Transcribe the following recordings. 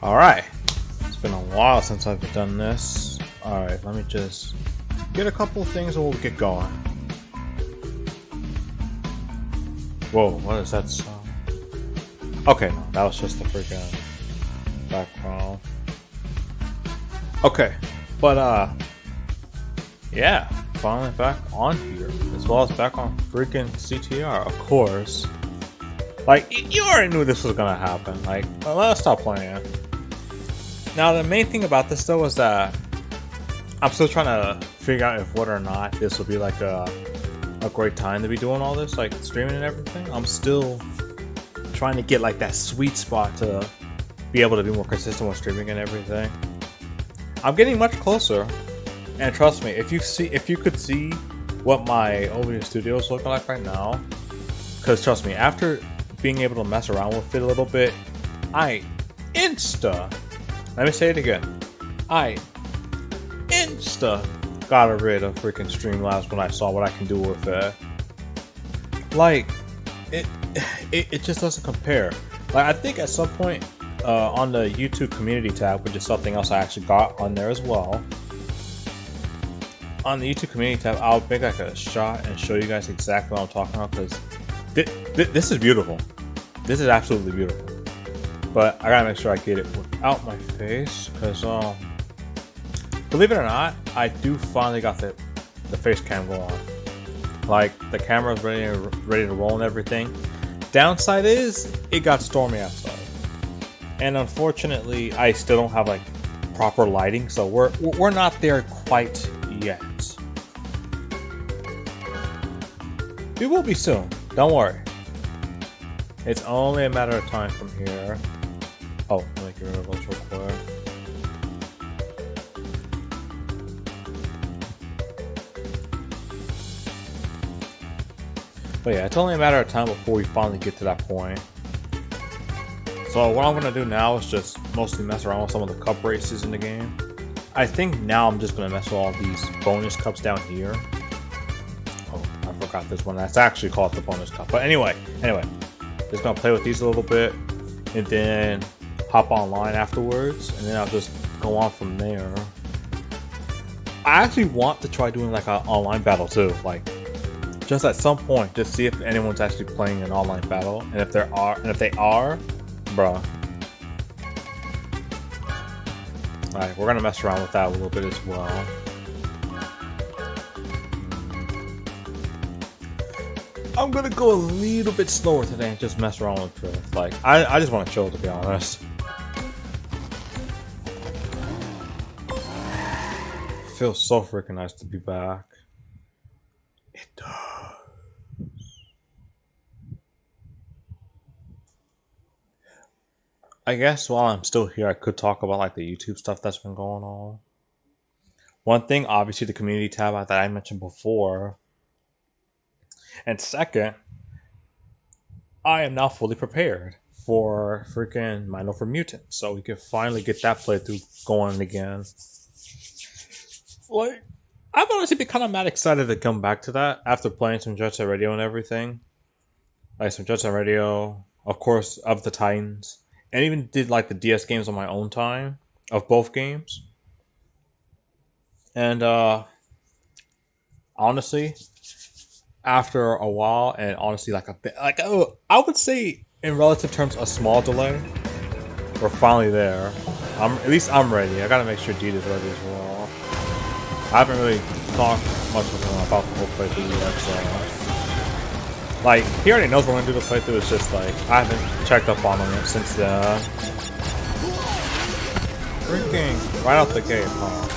Alright, it's been a while since I've done this. Alright, let me just get a couple things and we'll get going. Whoa, what is that sound? Okay, no, that was just the freaking background. Okay, but yeah, finally back on here, as well as back on freaking CTR, of course. Like, you already knew this was gonna happen. Like, let's stop playing. Now, the main thing about this though is that I'm still trying to figure out if whether or not this will be like a great time to be doing all this, like streaming and everything. I'm still trying to get like that sweet spot to be able to be more consistent with streaming and everything. I'm getting much closer, and trust me, if you could see what my OBS studios look like right now, because trust me, after being able to mess around with it a little bit, let me say it again. I got rid of freaking Streamlabs when I saw what I can do with it. Like, it just doesn't compare. Like, I think at some point on the YouTube community tab, which is something else I actually got on there as well. On the YouTube community tab, I'll make like a shot and show you guys exactly what I'm talking about, because this is beautiful. This is absolutely beautiful. But I gotta make sure I get it without my face, because believe it or not, I do finally got the face cam going. Like, the camera's ready to roll and everything. Downside is it got stormy outside, and unfortunately, I still don't have like proper lighting, so we're not there quite yet. We will be soon. Don't worry. It's only a matter of time from here. Oh, let me get rid of those real quick. But yeah, it's only a matter of time before we finally get to that point. So what I'm going to do now is just mostly mess around with some of the cup races in the game. I think now I'm just going to mess with all these bonus cups down here. Oh, I forgot this one. That's actually called the bonus cup. But anyway. Just going to play with these a little bit, and then hop online afterwards, and then I'll just go on from there. I actually want to try doing like an online battle too, like just at some point, just see if anyone's actually playing an online battle, and if they are, bruh. Alright, we're gonna mess around with that a little bit as well. I'm gonna go a little bit slower today and just mess around with drift. Like, I just want to chill, to be honest. Feels so freaking nice to be back. It does. I guess while I'm still here, I could talk about like the YouTube stuff that's been going on. One thing, obviously, the community tab that I mentioned before. And second, I am now fully prepared for freaking Mind for Mutants, so we can finally get that playthrough going again. Like, I've honestly been kind of mad excited to come back to that after playing some Jet Set Radio and everything. Like some Jet Set Radio, of course, of the Titans, and even did like the DS games on my own time of both games. And honestly, after a while, and honestly like a bit, like, oh, I would say in relative terms a small delay, we're finally there. At least I'm ready. I gotta make sure Deed is ready as well. I haven't really talked much with him about the whole playthrough yet, so like, he already knows we're gonna do the playthrough. It's just like I haven't checked up on him since then. Freaking right out the gate, huh?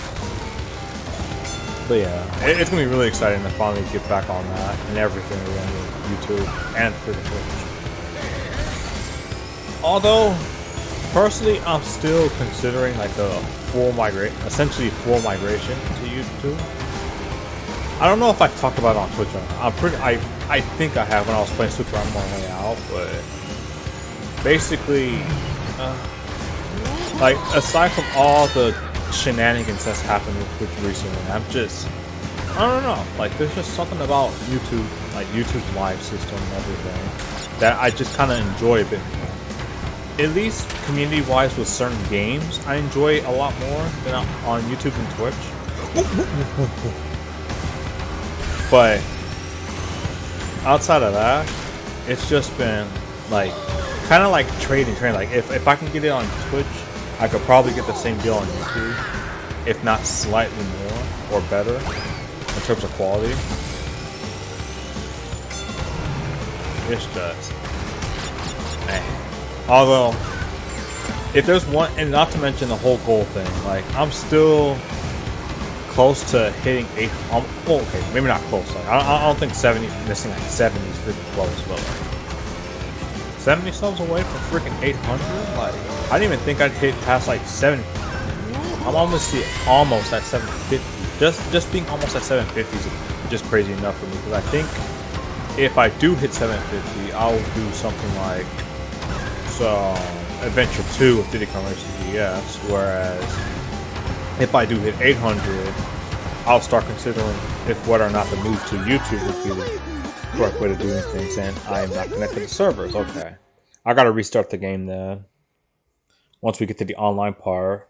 But yeah, it's gonna be really exciting to finally get back on that and everything again with YouTube and through the Twitch. Although, personally, I'm still considering like the essentially full migration to YouTube. I don't know if I talked about it on Twitch or not. I think I have when I was playing Super on my way out, but basically, like, aside from all the shenanigans that's happened with Twitch recently, I don't know, like, there's just something about YouTube, like YouTube's live system and everything, that I just kind of enjoy a bit more. at least community-wise with certain games, I enjoy a lot more than on YouTube and Twitch. But outside of that, it's just been like kind of like trading. Like if I can get it on Twitch, I could probably get the same deal on YouTube, if not slightly more or better in terms of quality. It's just, man. Although, if there's one, and not to mention the whole goal thing, like I'm still close to hitting 8. Well, okay, maybe not close. Like, I don't think 70, missing like 70 is pretty close, but like 70 subs away from freaking 800. Like I didn't even think I'd hit past like 7. I'm almost at 750. Just being almost at 750 is just crazy enough for me, because I think if I do hit 750, I'll do something like Adventure 2 with Diddy Kong Racing DS, whereas if I do hit 800, I'll start considering if whether or not the move to YouTube would be the correct way to doing things, and I'm not connected to servers. Okay, I gotta restart the game then once we get to the online part.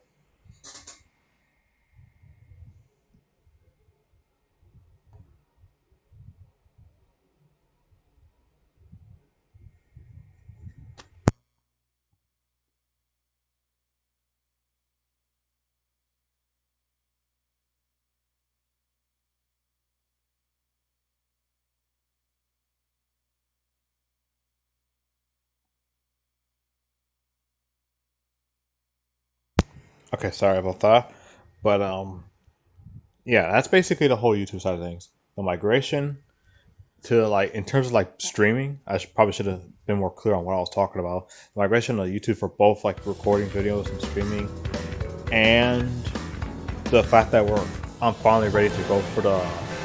Okay, sorry about that, but yeah, that's basically the whole YouTube side of things. The migration to, like, in terms of like streaming, probably should have been more clear on what I was talking about. The migration to YouTube for both like recording videos and streaming, and the fact that I'm finally ready to go for the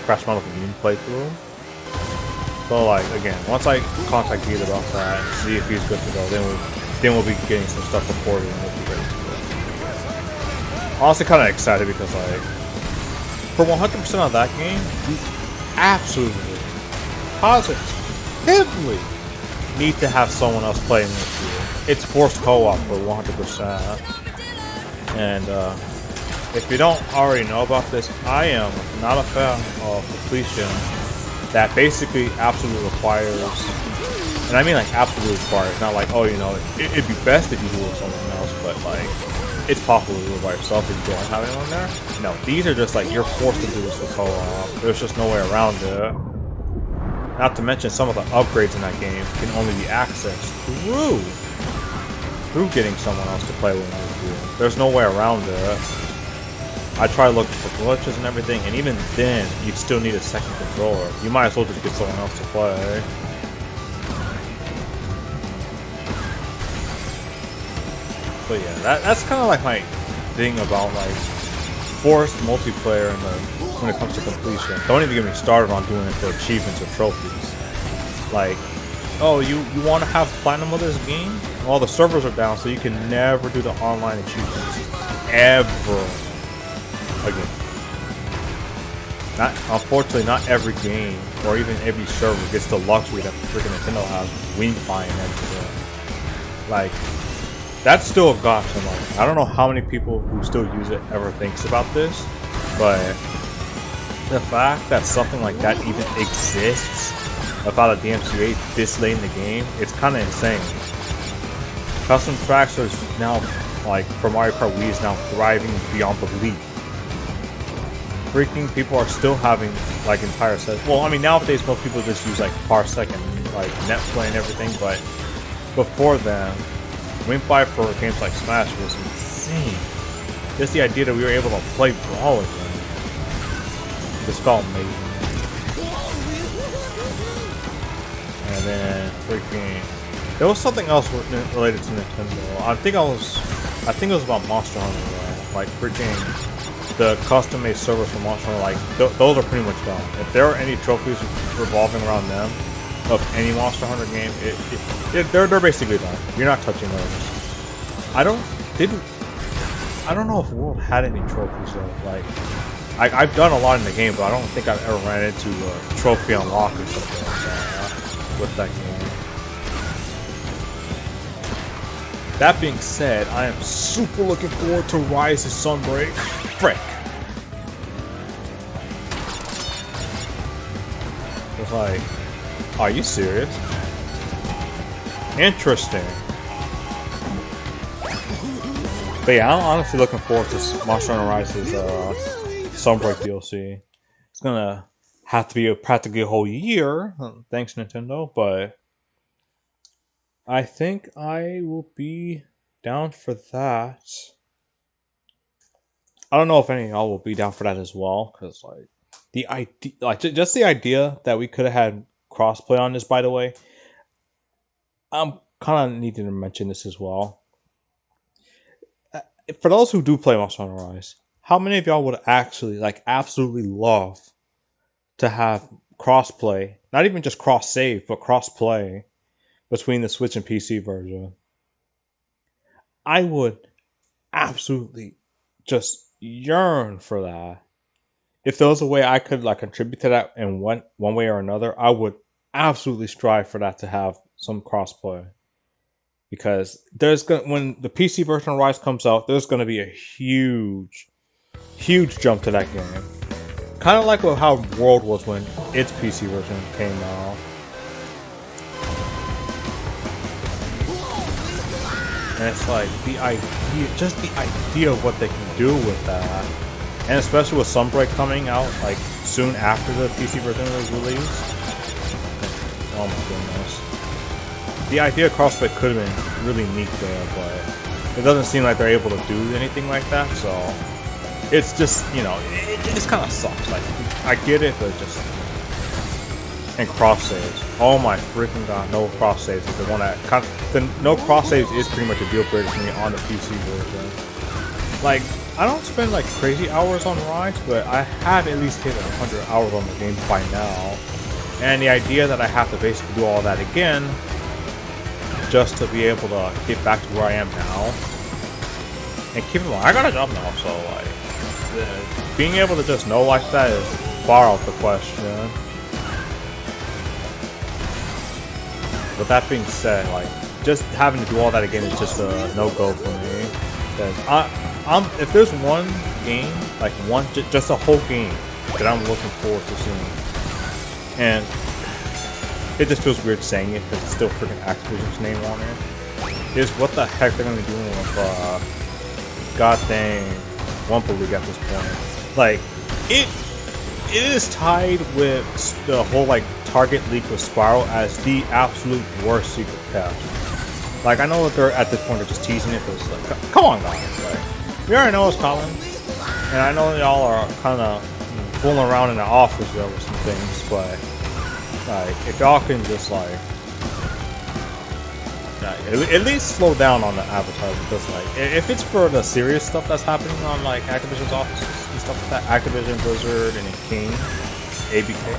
Crash Bandicoot Community playthrough. So like again, once I contact Geeta about that, see if he's good to go, then we'll be getting some stuff recorded and we'll be ready to go. Honestly, kind of excited because like for 100% of that game, you absolutely, positively need to have someone else playing with you. It's forced co-op for 100%. And if you don't already know about this, I am not a fan of completion that basically absolutely requires, and I mean like absolutely requires, not like, oh, you know, it'd be best if you do it with someone else, but like it's possible to do it by yourself if you don't have anyone there. No, these are just like you're forced to do this with co-op. There's just no way around it. Not to mention some of the upgrades in that game can only be accessed through getting someone else to play with you. There's no way around it. I tried looking for glitches and everything, and even then, you'd still need a second controller. You might as well just get someone else to play. But yeah, that's kind of like my thing about like forced multiplayer when it comes to completion. Don't even get me started on doing it for achievements or trophies. Like, oh, you want to have platinum of this game? Well, the servers are down, so you can never do the online achievements ever again. Unfortunately, not every game or even every server gets the luxury that freaking Nintendo has, wing flying everywhere. Like, that's still a godsend. Like, I don't know how many people who still use it ever thinks about this, but the fact that something like that even exists about a DMCA this late in the game, it's kind of insane. Custom tracks are now, like, for Mario Kart Wii is now thriving beyond belief. Freaking people are still having like entire sets. Well, I mean, nowadays most people just use like Parsec and like NetPlay and everything, but before then, Wingfly for games like Smash was insane. Just the idea that we were able to play Brawl again just felt amazing. And then freaking, there was something else related to Nintendo. I think it was about Monster Hunter. Like freaking the custom-made servers for Monster Hunter, like those are pretty much done. If there are any trophies revolving around them of any Monster Hunter game, they're basically done. You're not touching those. I don't know if World had any trophies though. Like I've done a lot in the game, but I don't think I've ever ran into a trophy unlock or something like that with that game. That being said, I am super looking forward to Rise's Sunbreak. Frick. It's like, are you serious? Interesting. But yeah, I'm honestly looking forward to Monster Hunter Rise's Sunbreak DLC. It's gonna have to be practically a whole year, thanks Nintendo, but I think I will be down for that. I don't know if any of y'all will be down for that as well, because like the idea, like just the idea that we could have had crossplay on this. By the way, I'm kind of needing to mention this as well. For those who do play Monster Hunter Rise, how many of y'all would actually like absolutely love to have crossplay? Not even just cross save, but crossplay between the Switch and PC version. I would absolutely just yearn for that. If there was a way I could like contribute to that in one way or another, I would absolutely strive for that to have some crossplay. Because there's gonna when the PC version of Rise comes out, there's gonna be a huge jump to that game. Kind of like how World was when its PC version came out. And it's like the idea, just the idea of what they can do with that. And especially with Sunbreak coming out like soon after the PC version was released. Oh my goodness. The idea of crossplay could have been really neat there, but it doesn't seem like they're able to do anything like that, so it's just, you know, it just kind of sucks. Like, I get it, but just... And cross saves. Oh my freaking god, no cross saves is the one that... no cross saves is pretty much a deal breaker for me on the PC version. Like, I don't spend like crazy hours on Rise, but I have at least hit 100 hours on the game by now. And the idea that I have to basically do all that again just to be able to get back to where I am now. And keep in mind, I got a job now, so like, being able to just know like that is far off the question. But that being said, like, just having to do all that again is just a no-go for me. Because if there's one game, like just a whole game that I'm looking forward to seeing, and it just feels weird saying it because it's still freaking Activision's name on it, is what the heck they're gonna be doing with god dang Wumpa League at this point. Like, it is tied with the whole like Target leak with Spiral as the absolute worst secret cache. Like, I know that they're at this point they're just teasing it, but it's like, come on guys, like, we already know it's coming, and I know y'all are kind of fooling around in the office there with some things, but like, if y'all can just like at least slow down on the advertising, because like if it's for the serious stuff that's happening on like Activision's offices and stuff like that, Activision, Blizzard, and King, ABK,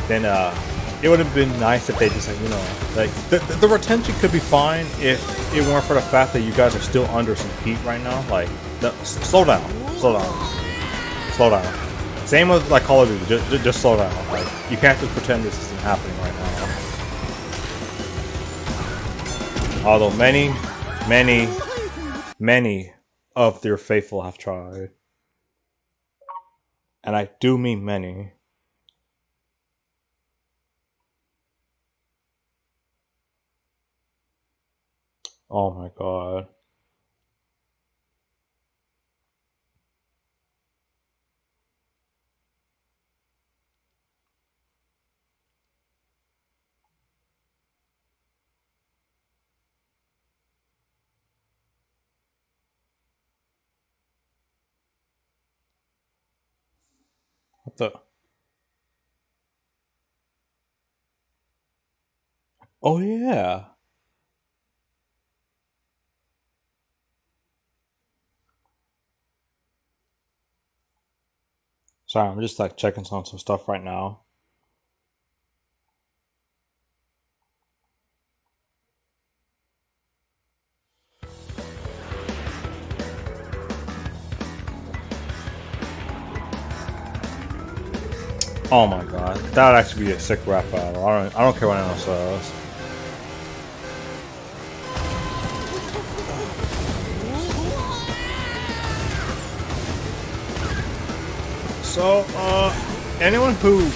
then it would have been nice if they just like, you know, like the retention could be fine if it weren't for the fact that you guys are still under some heat right now. Like, slow down. Same with like Call of Duty, just slow down. Like, you can't just pretend this isn't happening right now. Although many of their faithful have tried. And I do mean many. Oh my god. What the? Oh yeah. Sorry, I'm just like checking on some stuff right now. Oh my god, that would actually be a sick rap battle. I don't care what anyone else says. So, anyone who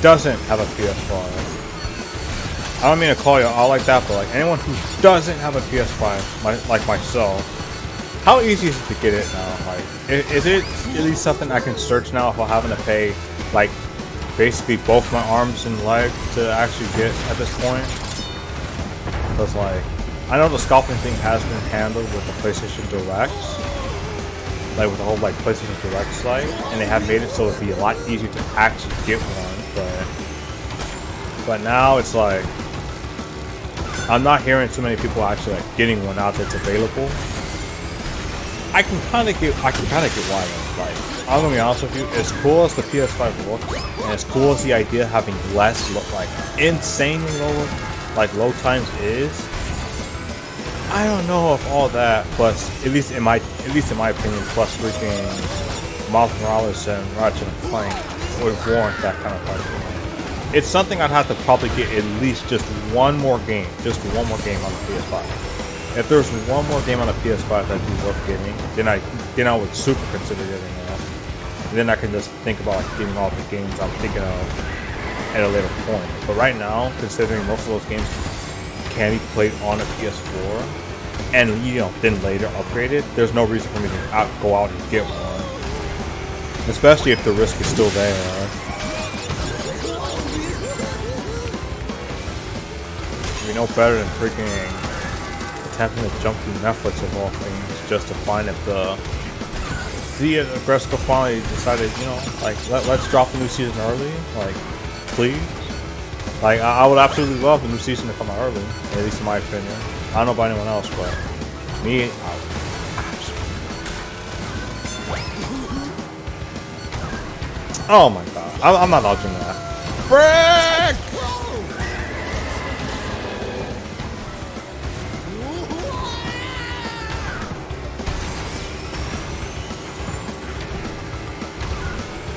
doesn't have a PS5, I don't mean to call you all like that, but like anyone who doesn't have a PS5, like myself, how easy is it to get it now? Like, is it at least something I can search now without having to pay, like, basically both my arms and leg to actually get at this point? Because, like, I know the scalping thing has been handled with the PlayStation Direct, like with the whole like PlayStation Direct site, and they have made it so it'd be a lot easier to actually get one. But now it's like I'm not hearing too many people actually like getting one out that's available. I can kind of get why. Like, I'm gonna be honest with you. As cool as the PS5 looks, and as cool as the idea of having less, like insanely low times is, I don't know if all that plus, at least in my opinion, plus freaking Miles Morales and Ratchet and Clank would warrant that kind of price. It's something I'd have to probably get at least just one more game on the PS5. If there's one more game on the PS5 that'd be worth getting, then I would super consider getting it. And then I can just think about like getting all the games I'm thinking of at a later point. But right now, considering most of those games can be played on a PS4, and then later upgraded, there's no reason for me to go out and get one. Especially if the risk is still there. We know better than freaking attempting to jump through Netflix of all things just to find if Agresco finally decided, like let's drop the new season early, like please. Like I would absolutely love the new season to come out early, at least in my opinion. I don't know about anyone else, but me, oh my god, I'm not dodging that. Frick!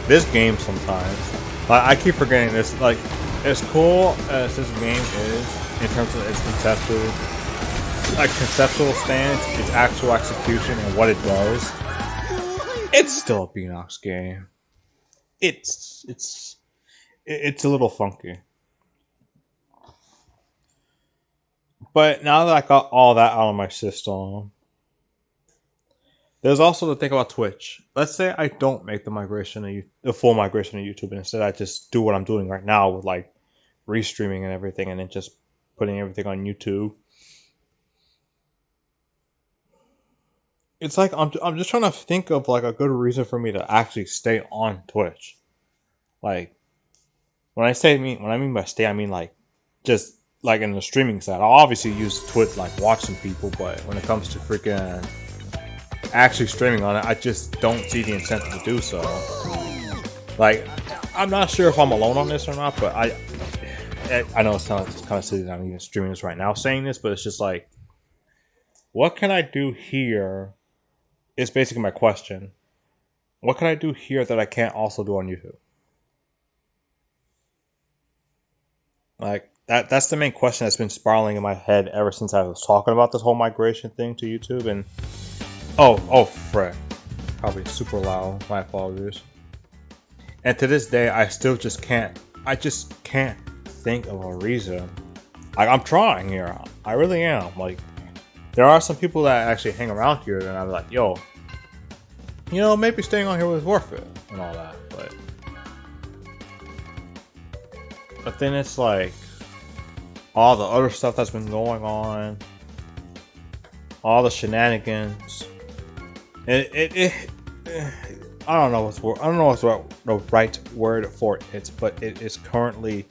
This game sometimes, like, I keep forgetting this. Like, as cool as this game is in terms of its conceptual stance, its actual execution, and what it does, it's still a Beanox game. It's a little funky. But now that I got all that out of my system, there's also the thing about Twitch. Let's say I don't make the full migration to YouTube, and instead I just do what I'm doing right now with like restreaming and everything, and then just putting everything on YouTube. It's like I'm just trying to think of like a good reason for me to actually stay on Twitch. Like when I mean by stay, I mean like just like in the streaming side. I'll obviously use Twitch like watch some people, but when it comes to freaking actually streaming on it, I just don't see the incentive to do so. Like, I'm not sure if I'm alone on this or not, but I know it's kind of silly that I'm even streaming this right now saying this, but it's just like, what can I do here? It's basically my question. What can I do here that I can't also do on YouTube? Like, that's the main question that's been spiraling in my head ever since I was talking about this whole migration thing to YouTube. And oh frick, probably super loud, my apologies. And to this day I just can't think of a reason. Like, I'm trying here, I really am. Like, there are some people that actually hang around here and I'm like, yo, maybe staying on here was worth it and all that, but then it's like all the other stuff that's been going on, all the shenanigans. I don't know what's the right word for it, but it is currently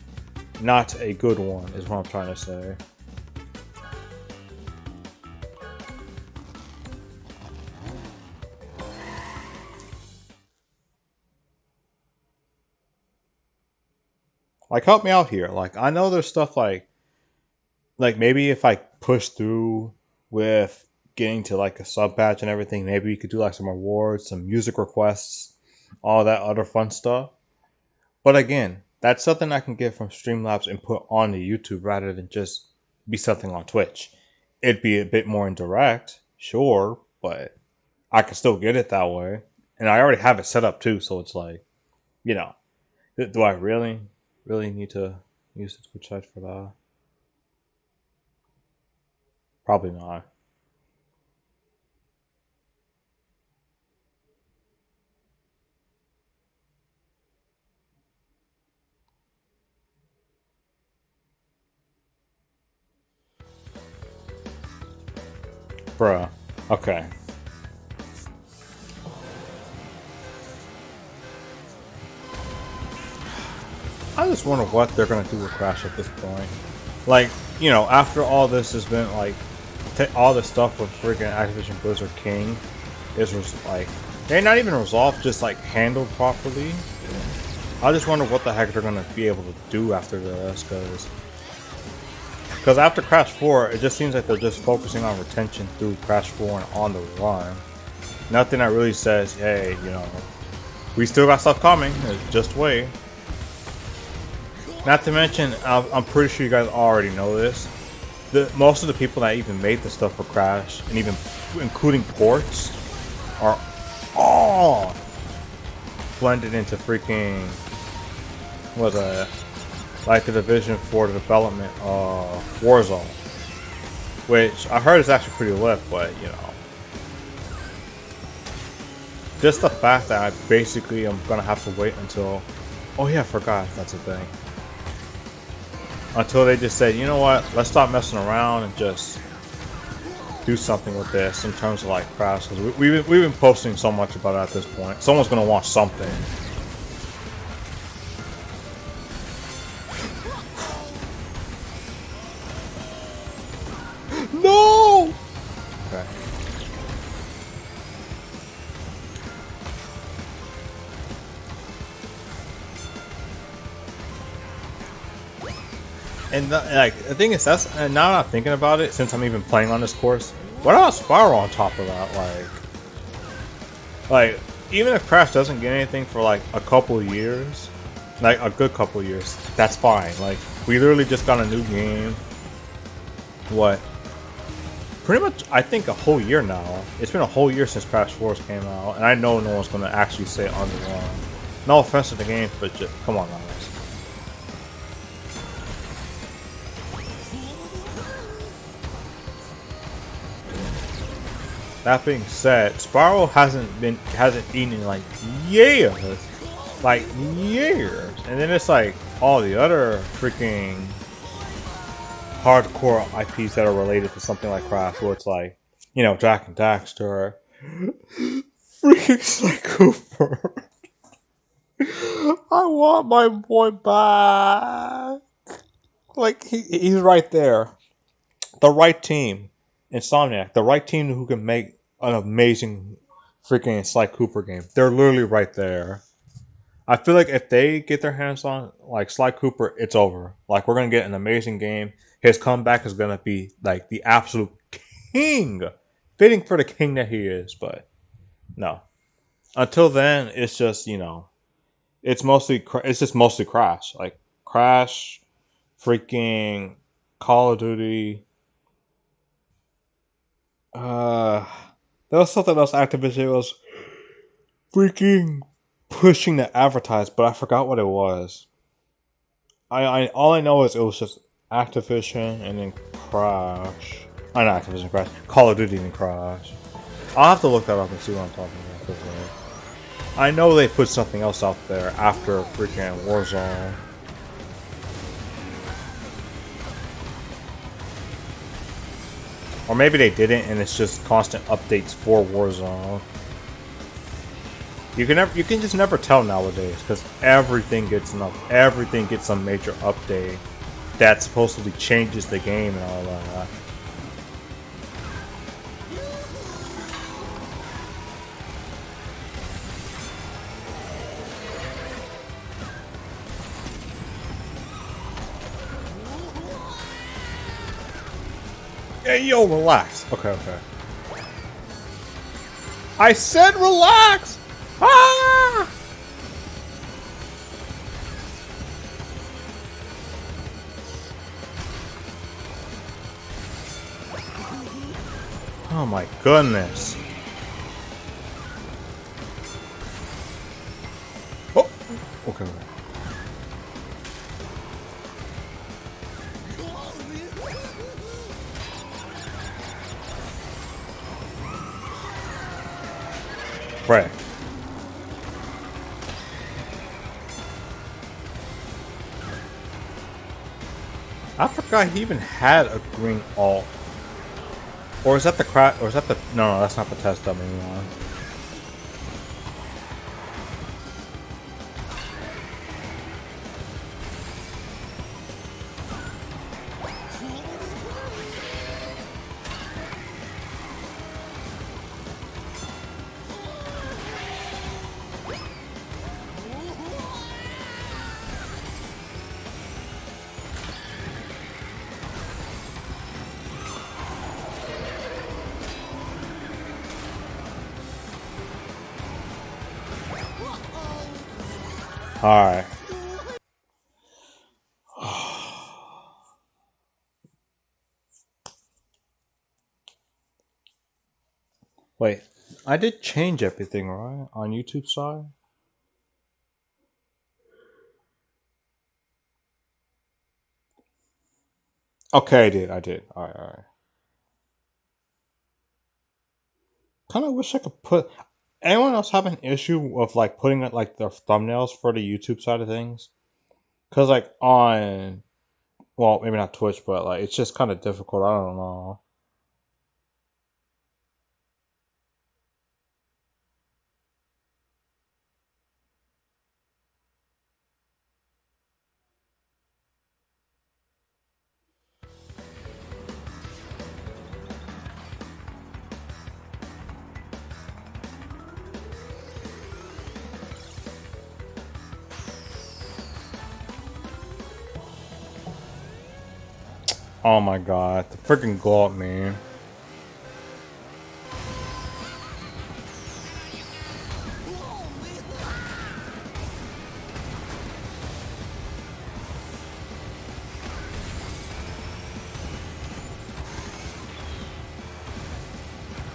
not a good one, is what I'm trying to say. Like, help me out here. Like, I know there's stuff like maybe if I push through with getting to like a sub patch and everything, maybe we could do like some rewards, some music requests, all that other fun stuff. But again, that's something I can get from Streamlabs and put on the YouTube rather than just be something on Twitch. It'd be a bit more indirect, sure, but I can still get it that way. And I already have it set up too, so it's like, You know, do I really need to use the Twitch site for that? Probably not. Bruh. Okay. I just wonder what they're gonna do with Crash at this point. Like, you know, after all this has been like, all this stuff with freaking Activision Blizzard King is like, they're not even resolved, just like handled properly. I just wonder what the heck they're gonna be able to do after this, because after Crash 4, it just seems like they're just focusing on retention through Crash 4 and on the run. Nothing that really says, hey, you know, we still got stuff coming, just wait. Not to mention, I'm pretty sure you guys already know this. Most of the people that even made the stuff for Crash, and even including ports, are all blended into freaking like the division for the development of Warzone, which I heard is actually pretty lit, but you know, just the fact that I basically am gonna have to wait until, oh yeah, I forgot that's a thing. Until they just said, you know what, let's stop messing around and just do something with this in terms of like Crash, because we've been posting so much about it at this point. Someone's gonna want something. No. Okay. And like the thing is, that's, and now that I'm thinking about it, since I'm even playing on this course, what about Spiral on top of that? Like even if Crash doesn't get anything for like a couple of years, like a good couple of years, that's fine. Like we literally just got a new game. What? Pretty much, I think a whole year now. It's been a whole year since Crash 4 came out, and I know no one's gonna actually say on the run. No offense to the game, but just come on, guys. That being said, Spiral hasn't eaten in like years, and then it's like all the other freaking hardcore IPs that are related to something like Crash, where it's like, you know, Jack and Daxter, freaking Sly Cooper. I want my boy back. Like he's right there, the right team. Insomniac, the right team who can make an amazing freaking Sly Cooper game. They're literally right there. I feel like if they get their hands on like Sly Cooper, it's over. Like we're gonna get an amazing game. His comeback is gonna be like the absolute king, fitting for the king that he is. But no, until then, it's just, you know, it's just mostly Crash. Like Crash, freaking Call of Duty. Uh, there was something else Activision was freaking pushing to advertise, but I forgot what it was. I all I know is it was just Activision and then Crash. I know Activision Crash, Call of Duty and Crash. I'll have to look that up and see what I'm talking about. 'Cause, I know they put something else out there after freaking Warzone. Or maybe they didn't, and it's just constant updates for Warzone. You can just never tell nowadays, because everything gets some major update that supposedly changes the game and all that. Hey, yo, relax. Okay. I said relax! Ah! Oh my goodness. Oh! frick. I forgot he even had a green alt. Or is that the crack? Or is that the? No, no, that's not the test dummy one. Alright. Wait, I did change everything, right? On YouTube side? Okay, I did. Alright, alright. Kinda wish I could put... Anyone else have an issue of, like, putting it, like, their thumbnails for the YouTube side of things? Because, like, on... Well, maybe not Twitch, but, like, it's just kind of difficult. I don't know. Oh my god, the freaking glow up, man.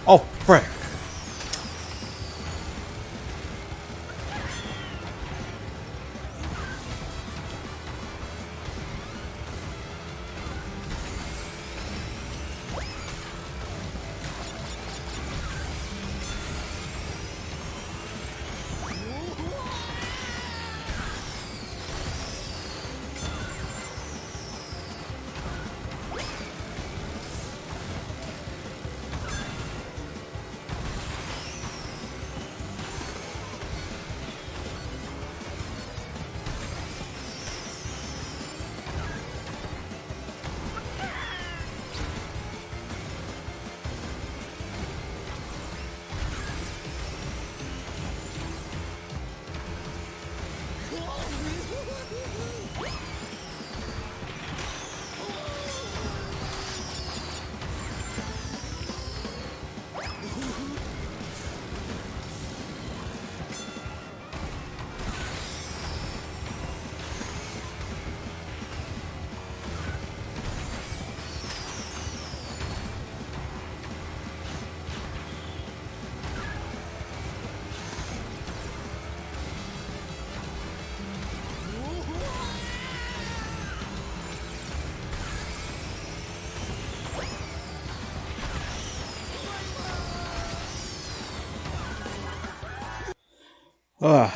Oh, frick. Ugh.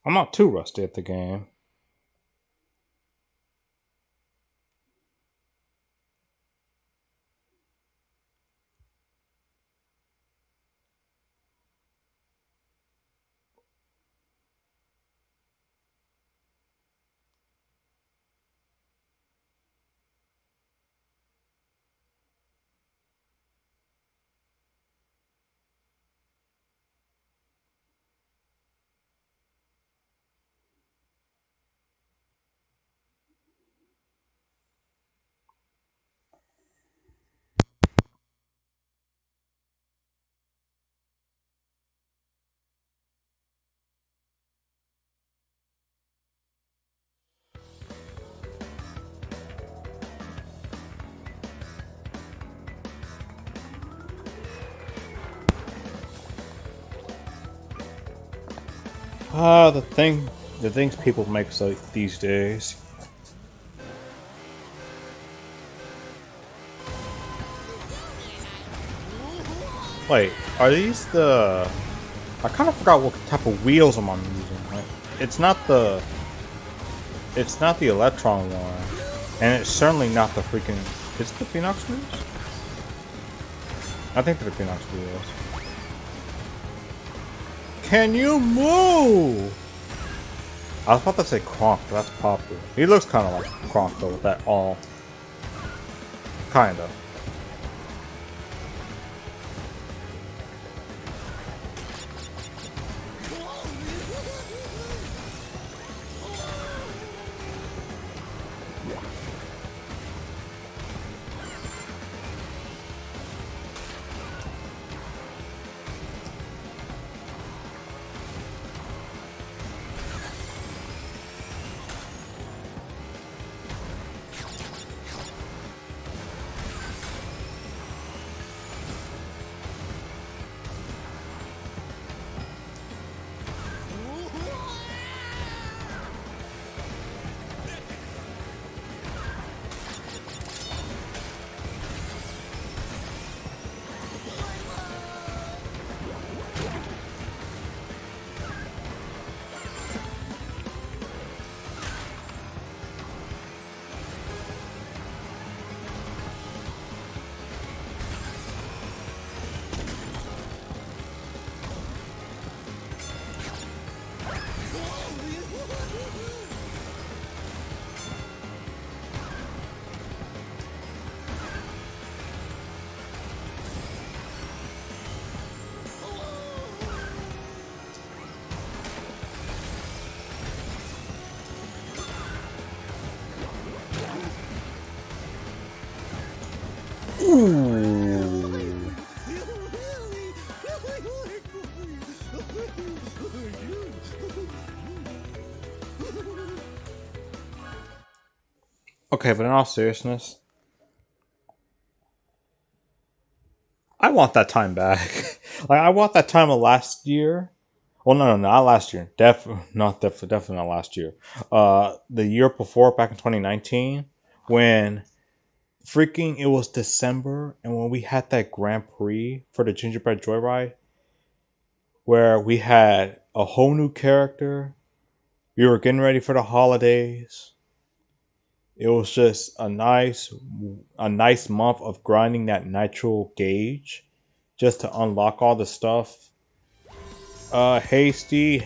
I'm not too rusty at the game. The things people make so these days. Wait, are these the? I kind of forgot what type of wheels I'm using. Like, it's not the. It's not the Electron one, and it's certainly not the freaking. Is it the Phoenix wheels? I think they're the Phoenix wheels. Can you move? I was about to say Kronk, but that's popular. He looks kind of like Kronk though, with that all. Kinda. Ooh. Okay, but in all seriousness, I want that time back. Like I want that time of last year. Well, no, not last year. Definitely not last year. The year before, back in 2019, when freaking it was December, and when we had that Grand Prix for the Gingerbread Joyride, where we had a whole new character. We were getting ready for the holidays. It was just a nice month of grinding that nitro gauge just to unlock all the stuff. Hasty,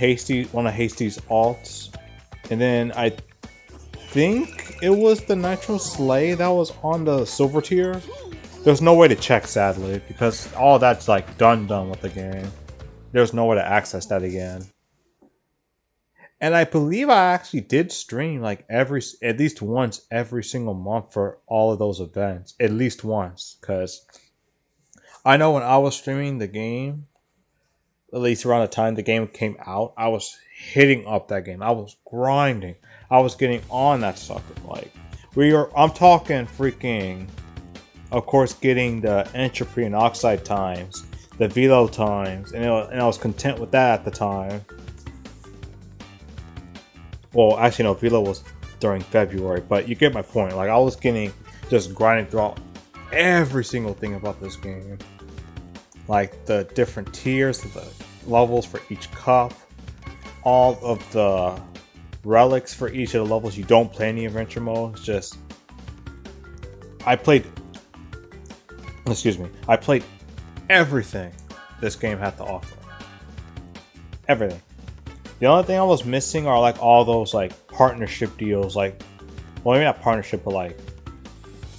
one of Hasty's alts, and then I think it was the Nitro Slay that was on the silver tier. There's no way to check, sadly, because all that's like done with the game. There's no way to access that again. And I believe I actually did stream like at least once every single month for all of those events. At least once. Because I know when I was streaming the game, at least around the time the game came out, I was hitting up that game. I was grinding. I was getting on that sucker. Like, I'm talking freaking, of course, getting the entropy and oxide times, the velo times, and I was content with that at the time. Well, actually, no, Velo was during February, but you get my point. Like, I was just grinding throughout every single thing about this game. Like, the different tiers, the levels for each cup, all of the relics for each of the levels. You don't play any adventure mode. It's just... I played everything this game had to offer. Everything. The only thing I was missing are like all those like partnership deals, like, well, maybe not partnership, but like,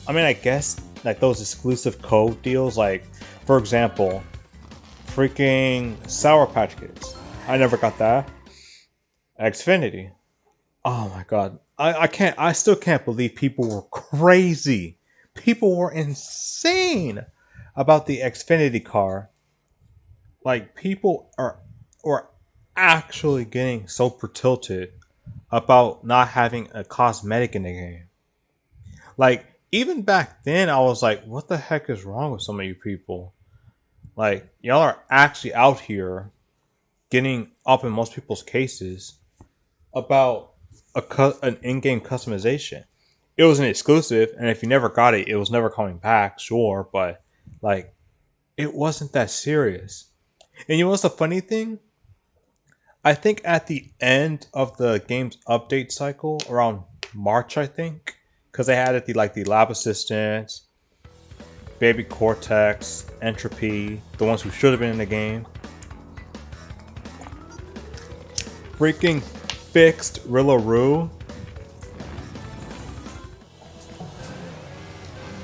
I mean, I guess like those exclusive code deals, like, for example, freaking Sour Patch Kids. I never got that. Xfinity. Oh my god. I still can't believe people were crazy. People were insane about the Xfinity car. Like, people were actually getting so tilted about not having a cosmetic in the game. Like, even back then, I was like, what the heck is wrong with some of you people? Like, y'all are actually out here getting up in most people's cases about an in-game customization. It was an exclusive, and if you never got it, it was never coming back, sure, but like, it wasn't that serious. And you know what's the funny thing? I think at the end of the game's update cycle, around March, I think, because they added the lab assistants, Baby Cortex, Entropy, the ones who should have been in the game. Freaking fixed Rillaroo.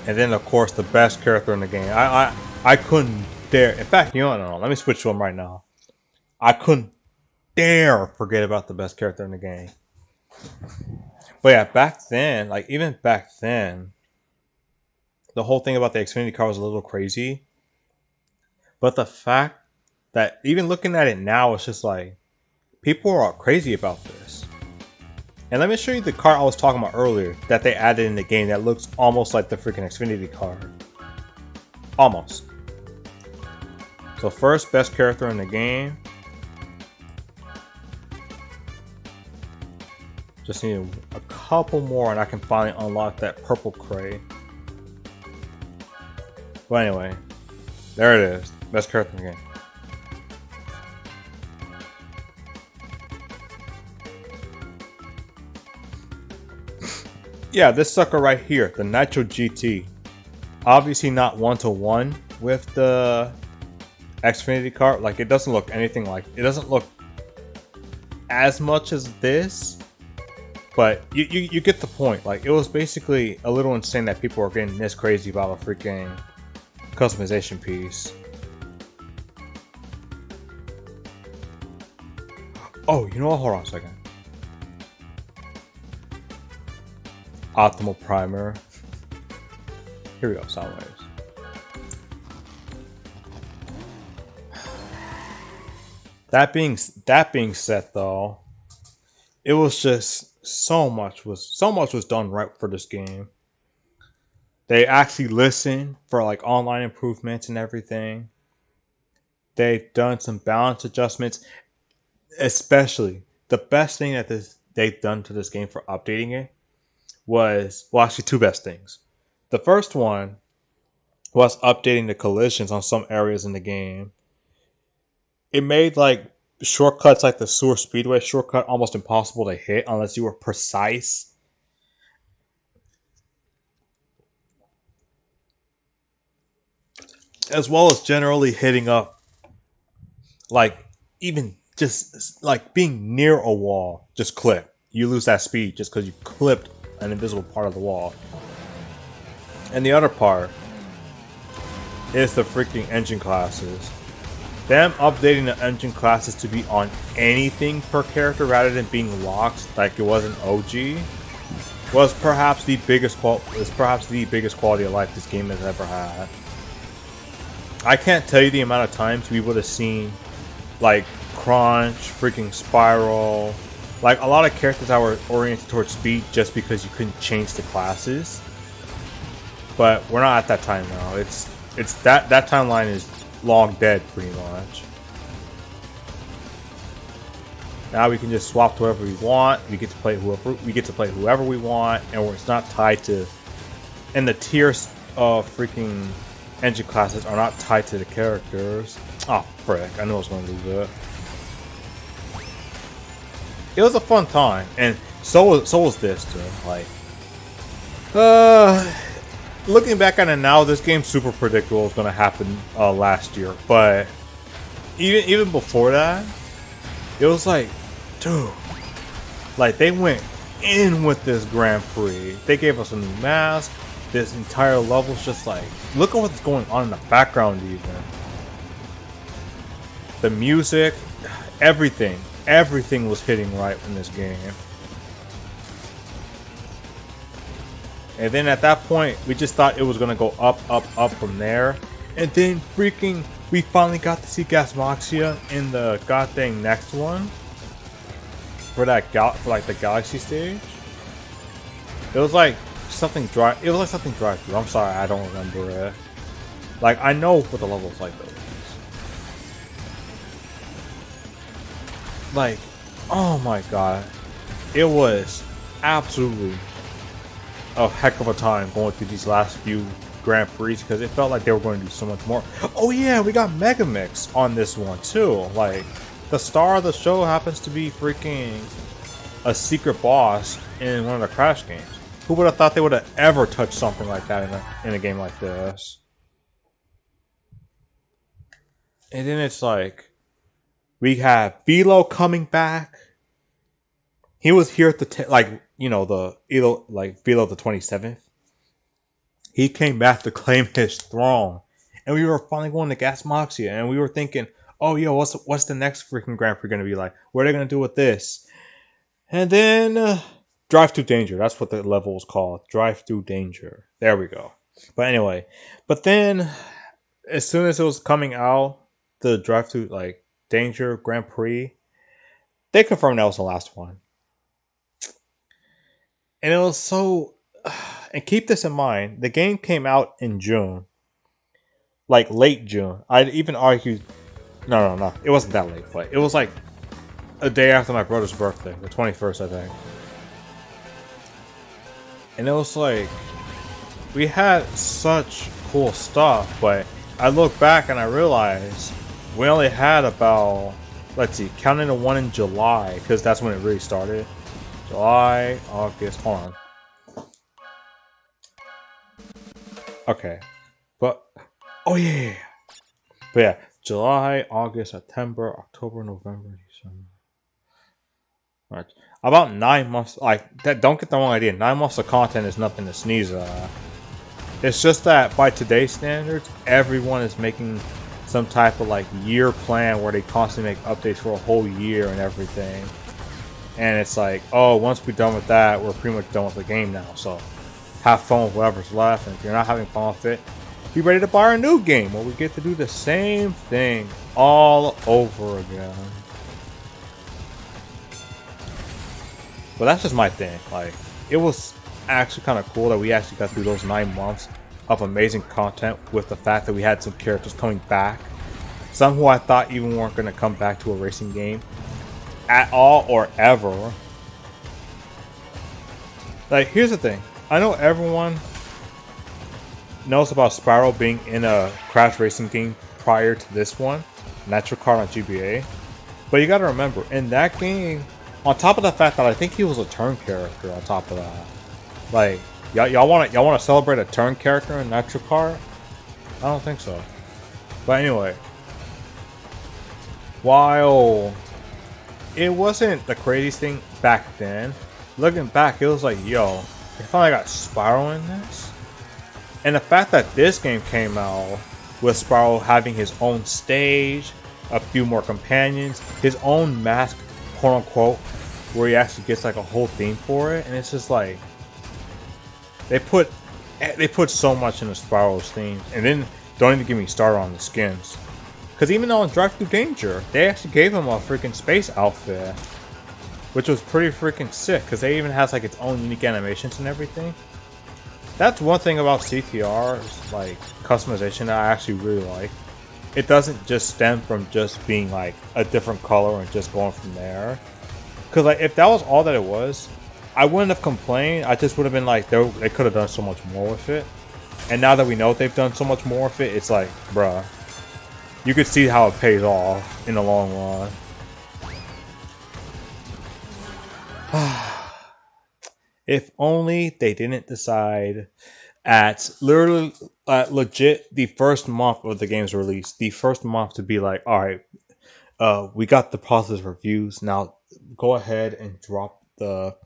And then of course the best character in the game. I couldn't dare. In fact, you know, let me switch to him right now. I couldn't dare forget about the best character in the game. But yeah, back then, like even back then, the whole thing about the Xfinity car was a little crazy. But the fact that even looking at it now, it's just like people are crazy about this. And let me show you the car I was talking about earlier that they added in the game that looks almost like the freaking Xfinity car. Almost. So first, best character in the game. Just need a couple more and I can finally unlock that purple crate. But anyway, there it is. Best character in the game. Yeah, this sucker right here, the Nitro GT. Obviously not one-to-one with the Xfinity car. Like, it doesn't look anything like... It doesn't look as much as this. But you get the point. Like, it was basically a little insane that people were getting this crazy about a freaking customization piece. Oh, you know what? Hold on a second. Optimal primer. Here we go, sound waves. That being said, though, it was just so much was done right for this game. They actually listened for like online improvements and everything. They've done some balance adjustments, especially the best thing that they've done to this game for updating it was, well, actually two best things. The first one was updating the collisions on some areas in the game. It made like shortcuts like the Sewer Speedway shortcut almost impossible to hit unless you were precise. As well as generally hitting up, like even just like being near a wall, just clip. You lose that speed just because you clipped an invisible part of the wall. And the other part is the freaking engine classes. Them updating the engine classes to be on anything per character rather than being locked like it was in OG was perhaps the biggest quality of life this game has ever had. I can't tell you the amount of times we would have seen like Crunch, freaking Spiral, like a lot of characters that were oriented towards speed just because you couldn't change the classes. But we're not at that time now. It's that timeline is long dead pretty much. Now we can just swap to whoever we want. We get to play whoever we want, and it's not tied to. And the tiers of freaking engine classes are not tied to the characters. Oh frick! I knew I was going to lose it. It was a fun time, and so was this too. Like, looking back on it now, this game's super predictable. It's going to happen last year, but even before that, it was like, dude, like they went in with this Grand Prix. They gave us a new mask. This entire level's just like, look at what's going on in the background even. The music, everything was hitting right in this game. And then at that point, we just thought it was going to go up, up, up from there. And then freaking, we finally got to see Gasmoxia in the goddamn next one. For that like the Galaxy stage. It was like something dry. It was like something dry through. I'm sorry, I don't remember it. Like, I know what the level's like though. Like, oh my god. It was absolutely a heck of a time going through these last few Grand Prix because it felt like they were going to do so much more. Oh yeah, we got Mega Mix on this one too. Like, the star of the show happens to be freaking a secret boss in one of the Crash games. Who would have thought they would have ever touched something like that in a game like this? And then it's like, we have Philo coming back. He was here at the Philo the 27th. He came back to claim his throne, and we were finally going to Gas Moxia, and we were thinking, oh yo, what's the next freaking Grand Prix gonna be like? What are they gonna do with this? And then Drive Through Danger. That's what the level was called. Drive Through Danger. There we go. But anyway, but then as soon as it was coming out, the Drive Through Danger Grand Prix, they confirmed that was the last one. And it was so. And keep this in mind: the game came out in June, like late June. I'd even argue, no, it wasn't that late, but it was like a day after my brother's birthday, the 21st, I think. And it was like, we had such cool stuff, but I look back and I realized we only had about, let's see, counting the one in July, because that's when it really started. July, August, hold on. Okay, but, oh yeah. But yeah, July, August, September, October, November, December. Right. About 9 months, like, that. Don't get the wrong idea. 9 months of content is nothing to sneeze at. It's just that by today's standards, everyone is making some type of year plan where they constantly make updates for a whole year and everything. And it's like, oh, once we're done with that, we're pretty much done with the game now. So have fun with whatever's left, and if you're not having fun with it, be ready to buy a new game where we get to do the same thing all over again. But that's just my thing. Like, it was actually kind of cool that we actually got through those 9 months of amazing content with the fact that we had some characters coming back. Some who I thought even weren't going to come back to a racing game at all or ever. Like, here's the thing. I know everyone knows about Spyro being in a Crash racing game prior to this one, Nitro Kart on GBA. But you gotta remember, in that game, on top of the fact that I think he was a turn character on top of that. Like, y'all wanna celebrate a turn character in Nitro Kart? I don't think so. But anyway, while it wasn't the craziest thing back then, looking back, it was like, yo, they finally got Spyro in this? And the fact that this game came out with Spyro having his own stage, a few more companions, his own mask, quote unquote, where he actually gets a whole theme for it, and it's just like they put so much into Spyro's themes, and then don't even get me started on the skins. Because even though in Drive Through Danger, they actually gave him a freaking space outfit, which was pretty freaking sick, because they even has its own unique animations and everything. That's one thing about CTR's customization that I actually really like. It doesn't just stem from just being a different color and just going from there. Because if that was all that it was, I wouldn't have complained. I just would have been they could have done so much more with it. And now that we know they've done so much more with it, it's like, bruh, you could see how it pays off in the long run. If only they didn't decide at literally legit the first month of the game's release, the first month to be like, all right, we got the positive reviews. Now go ahead and drop the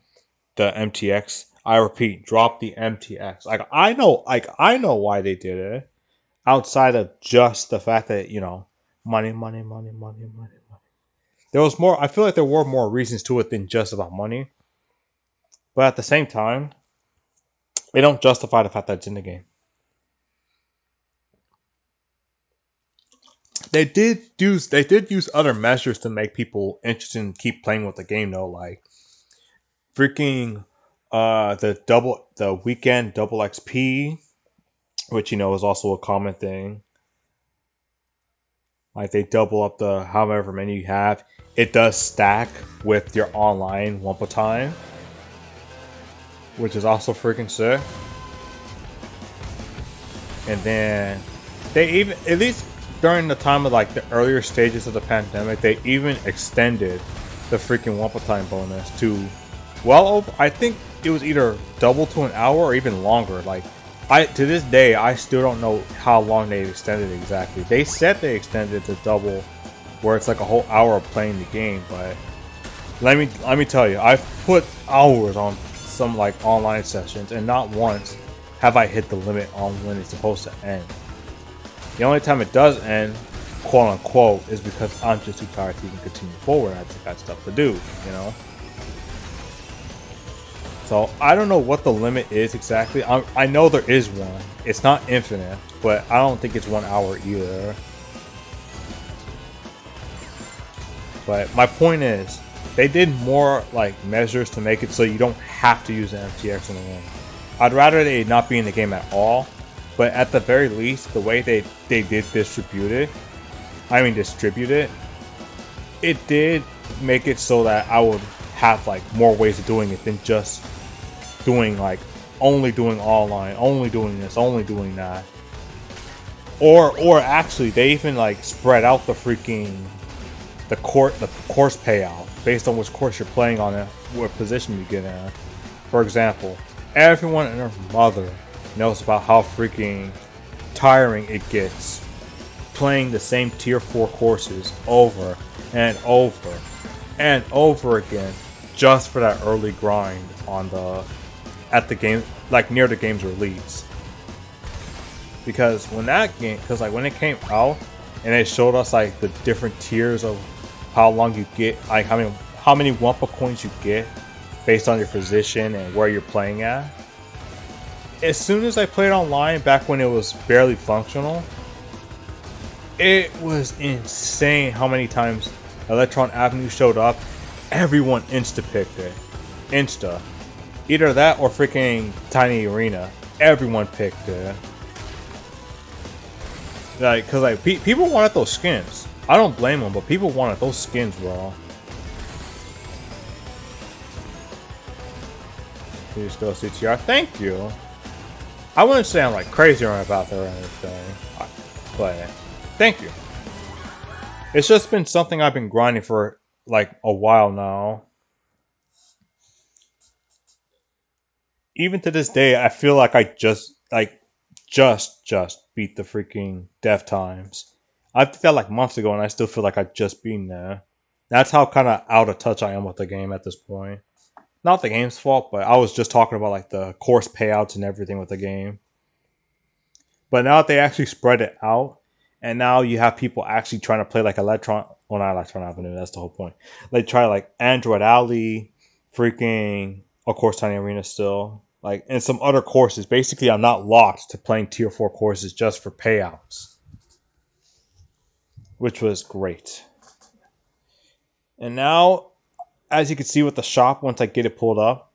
MTX. I repeat, drop the MTX. I know why they did it. Outside of just the fact that, money. There was more. I feel like there were more reasons to it than just about money. But at the same time, they don't justify the fact that it's in the game. They did use other measures to make people interested in keep playing with the game though, like freaking the weekend double XP, which is also a common thing. Like they double up the however many you have. It does stack with your online one per time, which is also freaking sick. and then they even, at least during the time of like the earlier stages of the pandemic, they even extended the freaking Wumpa Time bonus to well over, I think it was either double to an hour or even longer. Like, to this day, I still don't know how long they extended it exactly. They said they extended it to double, where it's like a whole hour of playing the game. But let me tell you, I've put hours on some like online sessions, and not once have I hit the limit on when it's supposed to end. The only time it does end, quote unquote, is because I'm just too tired to even continue forward. I just got stuff to do, you know. So I don't know what the limit is exactly. I know there is one. It's not infinite, but I don't think it's 1 hour either. But my point is, they did more like measures to make it so you don't have to use the MTX in the game. I'd rather they not be in the game at all, but at the very least, the way they did distribute it, it did make it so that I would have like more ways of doing it than just doing like only doing online, only doing this, only doing that. Or actually they even like spread out the freaking the course payout based on which course you're playing on it, what position you get in. For example, everyone and their mother knows about how freaking tiring it gets playing the same tier 4 courses over and over and over again just for that early grind on at the game, like near the game's release. Because when when it came out and it showed us like the different tiers of how long you get, like how many Wumpa coins you get based on your position and where you're playing at. As soon as I played online back when it was barely functional, it was insane how many times Electron Avenue showed up. Everyone insta-picked it. Insta. Either that or freaking Tiny Arena. Everyone picked it. Like, cause like people wanted those skins. I don't blame them, but people wanted those skins, bro. Please go CTR. Thank you. I wouldn't say I'm like crazy or about that or anything, but thank you. It's just been something I've been grinding for like a while now. Even to this day, I feel like I just beat the freaking dev times. I did that like months ago, and I still feel like I just beaten there. That's how kind of out of touch I am with the game at this point. Not the game's fault, but I was just talking about like the course payouts and everything with the game. But now that they actually spread it out, and now you have people actually trying to play like not Electron Avenue, that's the whole point. They try like Android Alley, freaking, of course, Tiny Arena still, like, and some other courses. Basically, I'm not locked to playing tier 4 courses just for payouts, which was great. And now, as you can see with the shop, once I get it pulled up,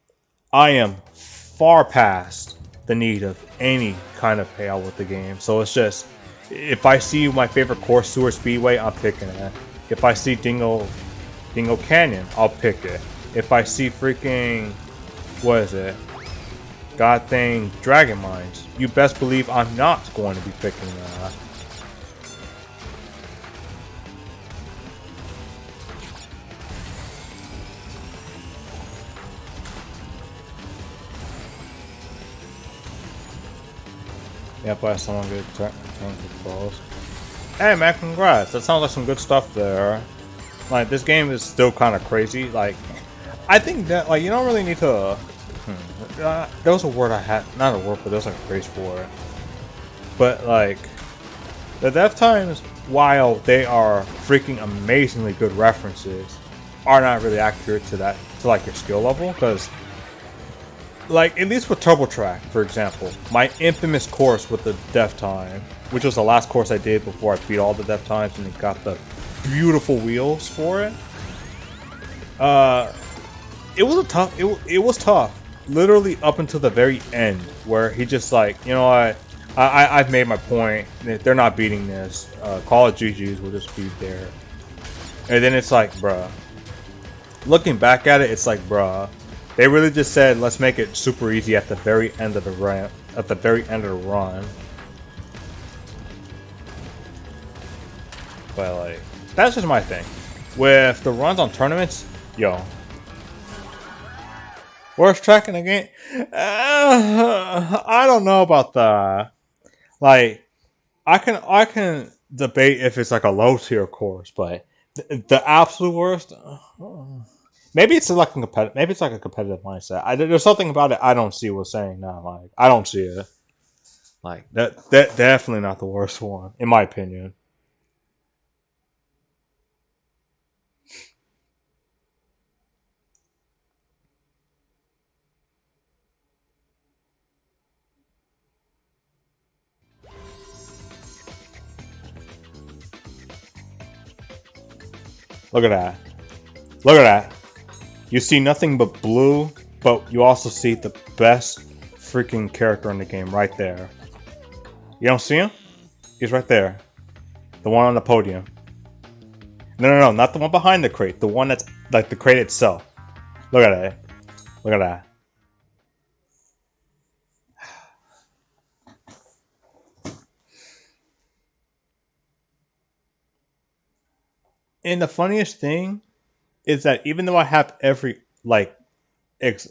I am far past the need of any kind of payout with the game. So it's just, if I see my favorite course, Sewer Speedway, I'm picking it. If I see Dingo Canyon, I'll pick it. If I see freaking, what is it? God dang Dragon Mines, you best believe I'm not going to be picking that. Yep, I saw someone get turned close. Hey man, congrats! That sounds like some good stuff there. Like, this game is still kind of crazy. Like, I think that, like, you don't really need to. There was a word I had, not a word, but there was like a phrase for it. But like, the dev times, while they are freaking amazingly good references, are not really accurate to that, to like your skill level, because. Like, at least with Turbo Track, for example, my infamous course with the dev time, which was the last course I did before I beat all the dev times and got the beautiful wheels for it. It was tough. Literally up until the very end, where he just like, you know what, I've made my point. They're not beating this. Call it GG's. Will just be there. And then it's like, bruh. Looking back at it, it's like, bruh. They really just said, let's make it super easy at the very end of the run. But like, that's just my thing. With the runs on tournaments, yo, worst track in the game. I don't know about that. Like, I can debate if it's like a low tier course, but the absolute worst. Maybe it's like a competitive. Maybe it's like a competitive mindset. There's something about it I don't see what's saying now. Like I don't see it. Like that definitely not the worst one in my opinion. Look at that. Look at that. You see nothing but blue, but you also see the best freaking character in the game right there. You don't see him? He's right there. The one on the podium. No, not the one behind the crate. The one that's like the crate itself. Look at that. Look at that. And the funniest thing is that even though I have every like every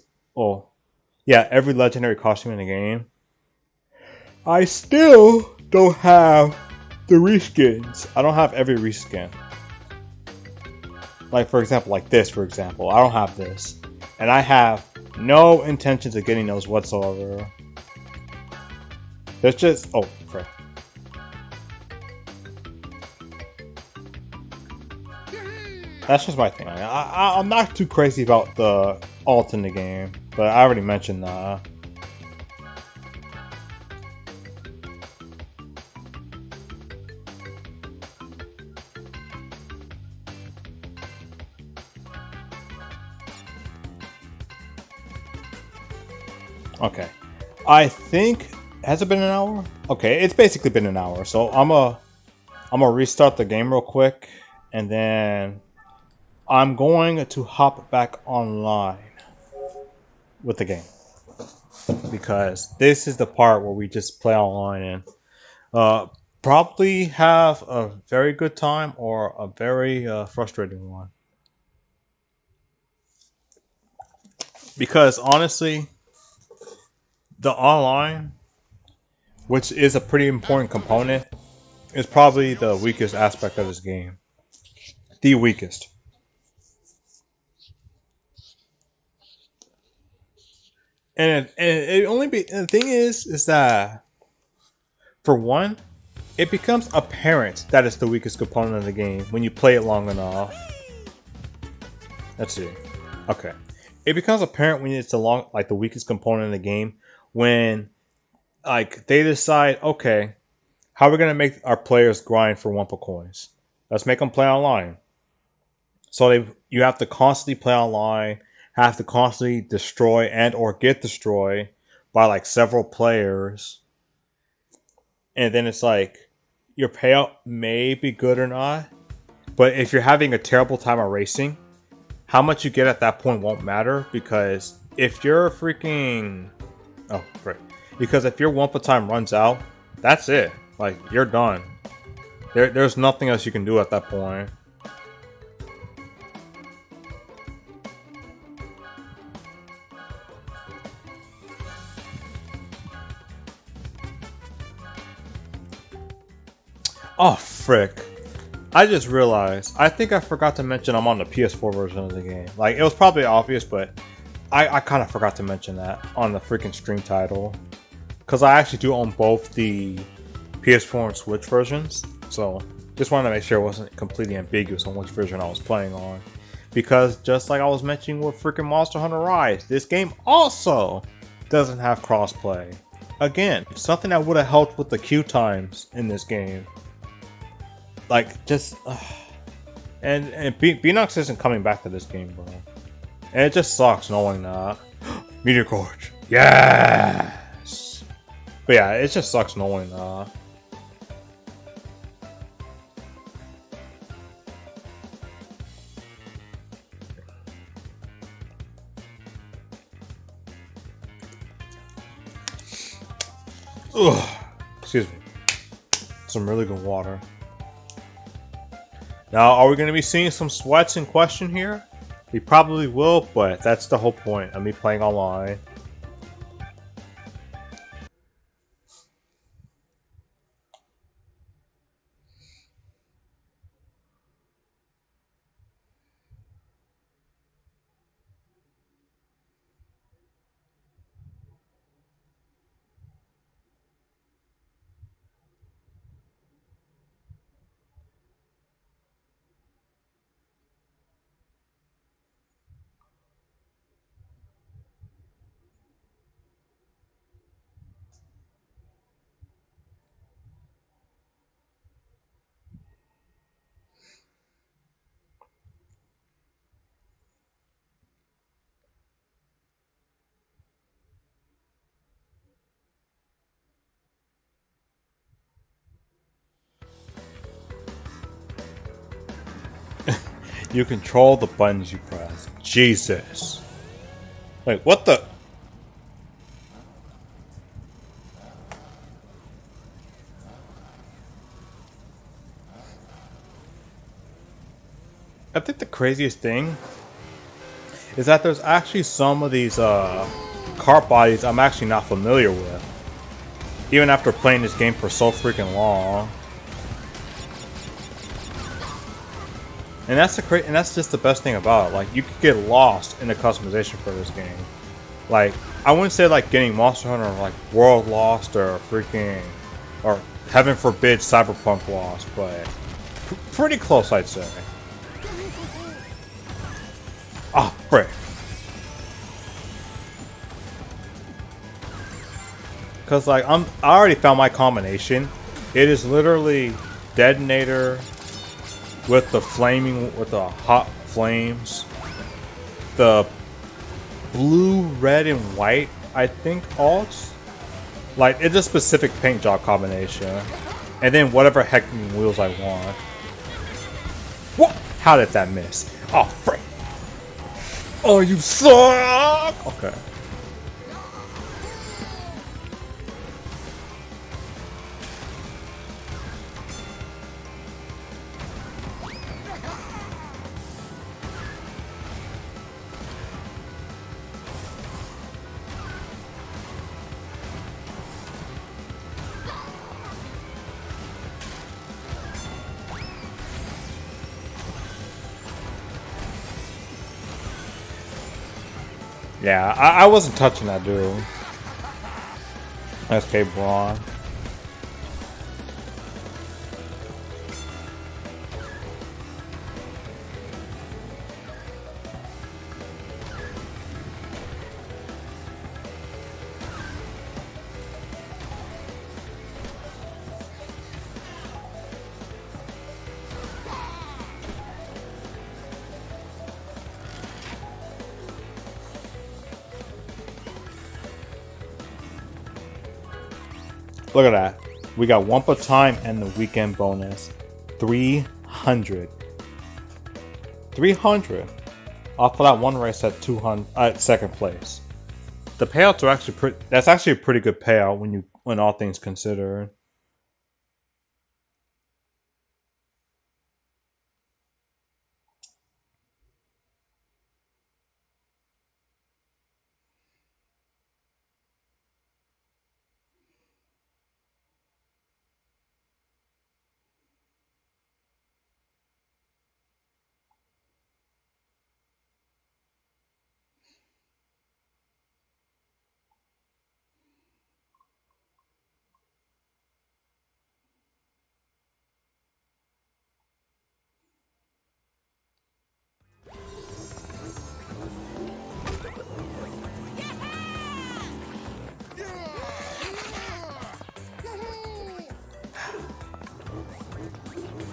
legendary costume in the game, I still don't have the reskins. I don't have every reskin. Like for example, like this for example, I don't have this. And I have no intentions of getting those whatsoever. There's just frick. That's just my thing. I'm not too crazy about the alt in the game, but I already mentioned that. Okay. I think has it been an hour? Okay, it's basically been an hour. So I'm gonna restart the game real quick and then I'm going to hop back online with the game because this is the part where we just play online and probably have a very good time or a very frustrating one. Because honestly, the online, which is a pretty important component, is probably the weakest aspect of this game. The weakest. And the thing is that for one, it becomes apparent that it's the weakest component of the game when you play it long enough. Let's see. Okay. It becomes apparent when it's the weakest component of the game when like they decide, okay, how are we gonna make our players grind for Wumpa coins? Let's make them play online. So you have to constantly play online, have to constantly destroy and or get destroyed by like several players. And then it's like your payout may be good or not, but if you're having a terrible time of racing, how much you get at that point won't matter because if you're freaking because if your Wumpa time runs out, that's it. Like you're done. There's nothing else you can do at that point. Oh, frick. I just realized. I think I forgot to mention I'm on the PS4 version of the game. Like, it was probably obvious, but I kind of forgot to mention that on the freaking stream title. Because I actually do own both the PS4 and Switch versions. So, just wanted to make sure it wasn't completely ambiguous on which version I was playing on. Because just like I was mentioning with freaking Monster Hunter Rise, this game also doesn't have crossplay. Again, something that would have helped with the queue times in this game. Like, just... And Beanox isn't coming back to this game, bro. And it just sucks knowing that. Meteor Gorge. Yes! But yeah, it just sucks knowing that. Ugh. Excuse me. Some really good water. Now, are we going to be seeing some sweats in question here? We probably will, but that's the whole point of me playing online. You control the buttons you press. Jesus. Wait, what the? I think the craziest thing is that there's actually some of these cart bodies I'm actually not familiar with. Even after playing this game for so freaking long. And that's just the best thing about it. Like, you could get lost in the customization for this game. Like, I wouldn't say like getting Monster Hunter like World Lost or freaking, or heaven forbid Cyberpunk Lost, but pretty close, I'd say. Ah, frick. Cause like I already found my combination. It is literally detonator with the hot flames, the blue, red, and white, I think alts. Like, it's a specific paint job combination. And then whatever hecking wheels I want. What? How did that miss? Oh, frick. Oh, you suck! Okay. Yeah, I wasn't touching that dude. SK Braun. Look at that. We got Wumpa Time and the weekend bonus. 300. 300. Off of that one race at 200, second place. The payouts are actually that's actually a pretty good payout when all things considered.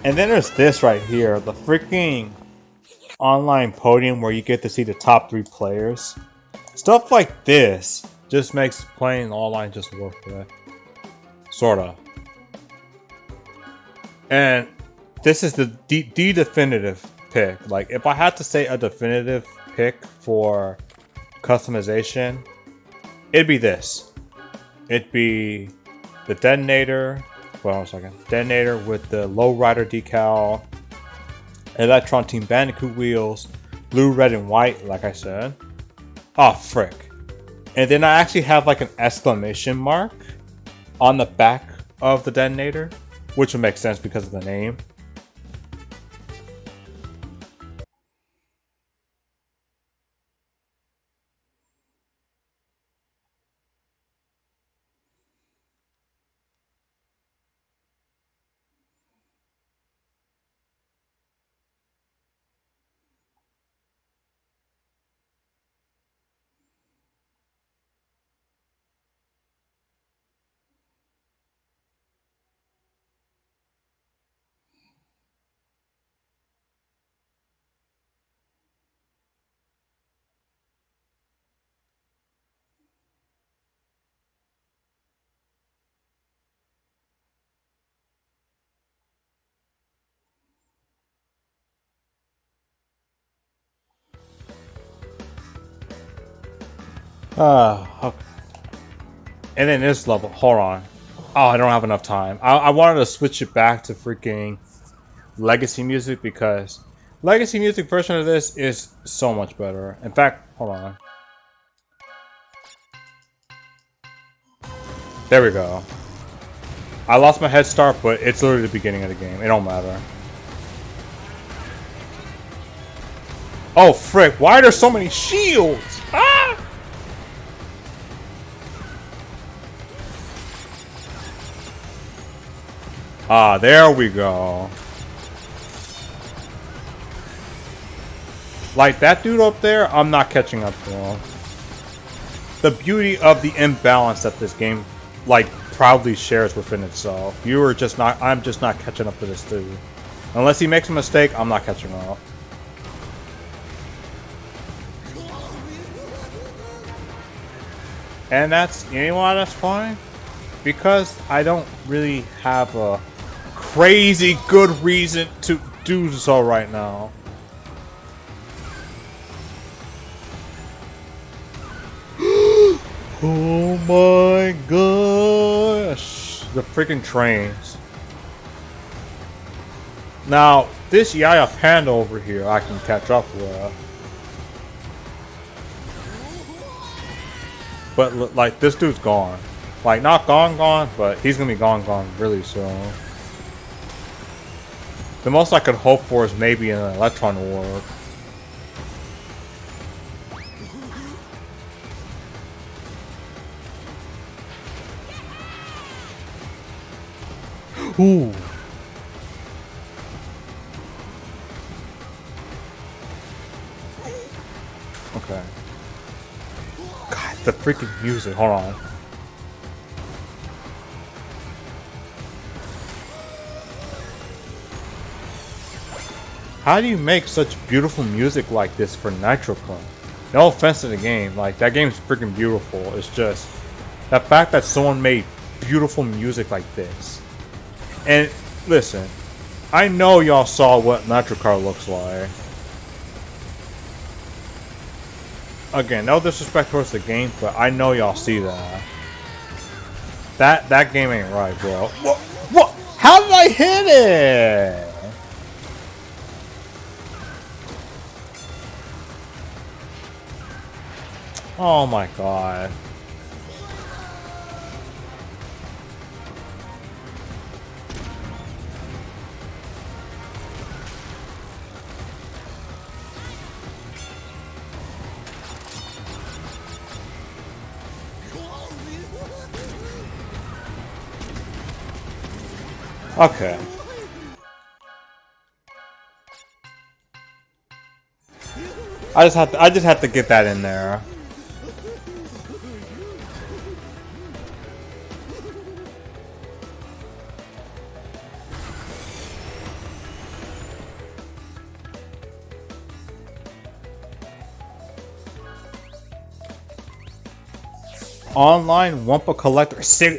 And then there's this right here, the freaking online podium where you get to see the top 3 players. Stuff like this just makes playing online just worth it. Sorta. And this is the definitive pick. Like, if I had to say a definitive pick for customization, it'd be this. It'd be the detonator. Hold on a second. Detonator with the lowrider decal, Electron Team Bandicoot wheels, blue, red, and white, like I said. Oh, frick. And then I actually have like an exclamation mark on the back of the detonator, which would make sense because of the name. Okay. And then this level, hold on. Oh, I don't have enough time. I wanted to switch it back to freaking Legacy Music because Legacy Music version of this is so much better. In fact, hold on. There we go. I lost my head start, but it's literally the beginning of the game. It don't matter. Oh, frick. Why are there so many shields? Ah! Ah, there we go. Like, that dude up there, I'm not catching up to him. The beauty of the imbalance that this game, like, proudly shares within itself. I'm just not catching up to this dude. Unless he makes a mistake, I'm not catching up. And that's, you know what, that's fine. Because I don't really have a crazy good reason to do so right now. Oh my gosh. The freaking trains. Now, this Yaya Panda over here I can catch up with. But like, this dude's gone. Like, not gone, but he's gonna be gone really soon. The most I could hope for is maybe an Electron Orb. Ooh. Okay. God, the freaking music. Hold on. How do you make such beautiful music like this for Nitro Club? No offense to the game, like, that game's freaking beautiful. It's just the fact that someone made beautiful music like this. And listen, I know y'all saw what Nitro Car looks like. Again, no disrespect towards the game, but I know y'all see that. That game ain't right, bro. What? How did I hit it? Oh my god. Okay. I just have to get that in there. Online Wumpa Collector.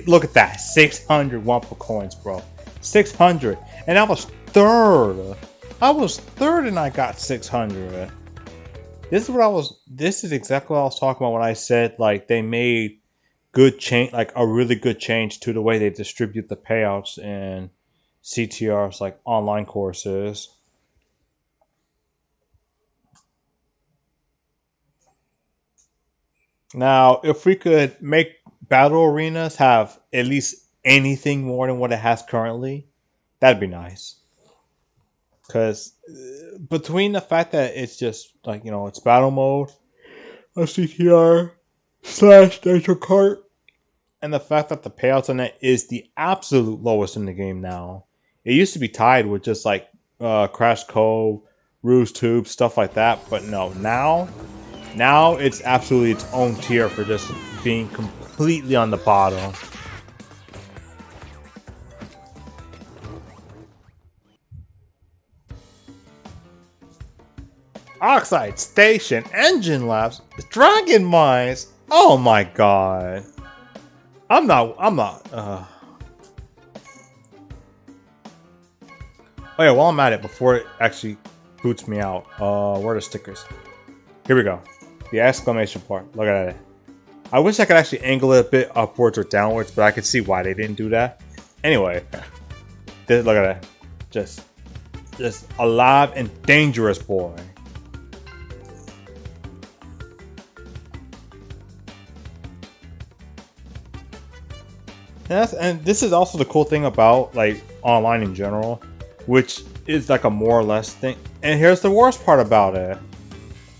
Look at that. 600 Wumpa coins, bro. 600. And I was third. I was third and I got 600. This is exactly what I was talking about when I said, like, they made good change, like a really good change to the way they distribute the payouts in CTR's, like, online courses. Now, if we could make battle arenas have at least anything more than what it has currently, that'd be nice. Because between the fact that it's just like, it's battle mode, a CTR slash Nitro Kart, and the fact that the payouts on it is the absolute lowest in the game now. It used to be tied with just like Crash Cove, Ruse Tube, stuff like that, but no, now it's absolutely its own tier for just being completely on the bottom. Oxide Station, Engine Labs, Dragon Mines. Oh my god. I'm not. Oh yeah, while I'm at it, before it actually boots me out, where are the stickers? Here we go. The exclamation part. Look at it. I wish I could actually angle it a bit upwards or downwards, but I could see why they didn't do that. Anyway, look at that. Just alive and dangerous boy. And this is also the cool thing about like online in general, which is like a more or less thing. And here's the worst part about it.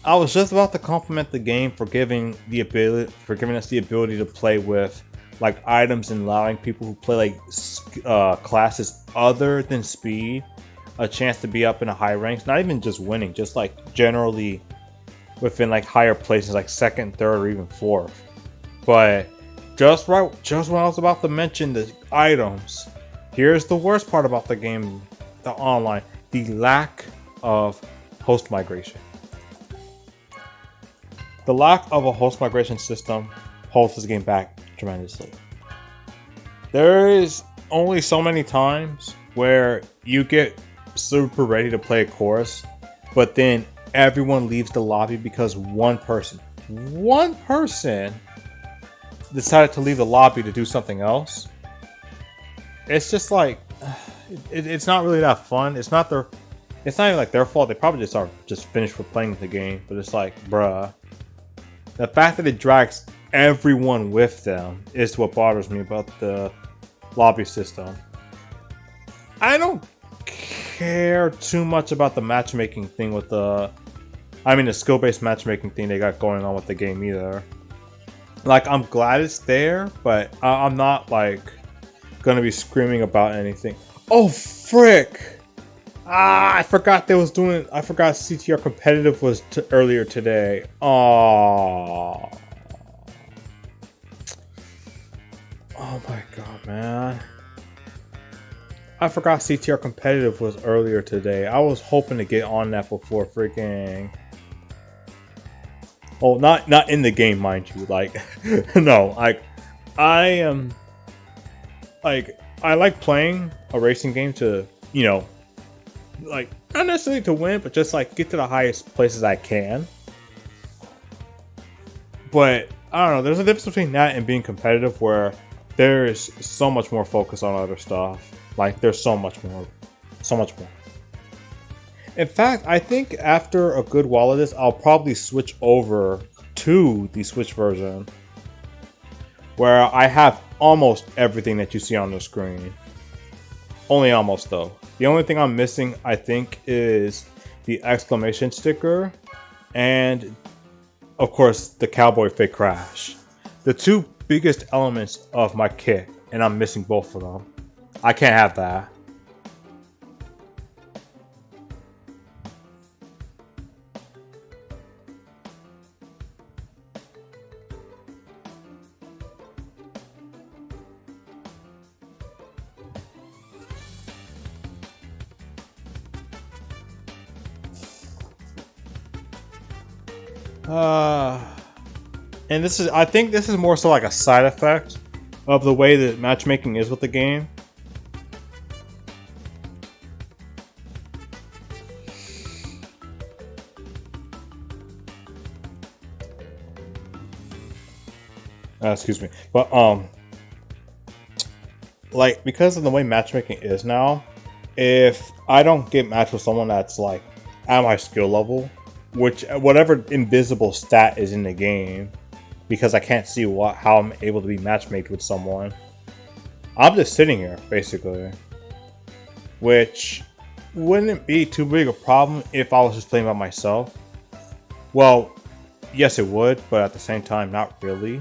I was just about to compliment the game for giving us the ability to play with like items and allowing people who play like classes other than speed a chance to be up in a high ranks. Not even just winning, just like generally within like higher places, like second, third, or even fourth. But just when I was about to mention the items, here's the worst part about the game, the online: the lack of host migration. The lack of a host migration system holds this game back tremendously. There is only so many times where you get super ready to play a course, but then everyone leaves the lobby because one person decided to leave the lobby to do something else. It's just like it's not really that fun. It's not even like their fault. They probably just are just finished with playing the game. But it's like, bruh, the fact that it drags everyone with them is what bothers me about the lobby system. I don't care too much about the matchmaking thing with the skill-based matchmaking thing they got going on with the game either. Like, I'm glad it's there, but I'm not, like, gonna be screaming about anything. Oh, frick! I forgot CTR competitive was earlier today. Oh my god, man. I forgot CTR competitive was earlier today. I was hoping to get on that before freaking... Oh, not in the game, mind you. Like, no, like, I like playing a racing game to, like, not necessarily to win, but just like get to the highest places I can. But I don't know. There's a difference between that and being competitive, where there is so much more focus on other stuff. Like, there's so much more. In fact, I think after a good while of this, I'll probably switch over to the Switch version, where I have almost everything that you see on the screen. Only almost, though. The only thing I'm missing, I think, is the exclamation sticker and, of course, the cowboy fake crash. The two biggest elements of my kit, and I'm missing both of them. I can't have that. And I think this is more so like a side effect of the way that matchmaking is with the game. Excuse me, but like, because of the way matchmaking is now, if I don't get matched with someone that's like at my skill level, whatever invisible stat is in the game, because I can't see how I'm able to be matchmaked with someone. I'm just sitting here, basically. Which wouldn't be too big a problem if I was just playing by myself. Well, yes it would, but at the same time, not really.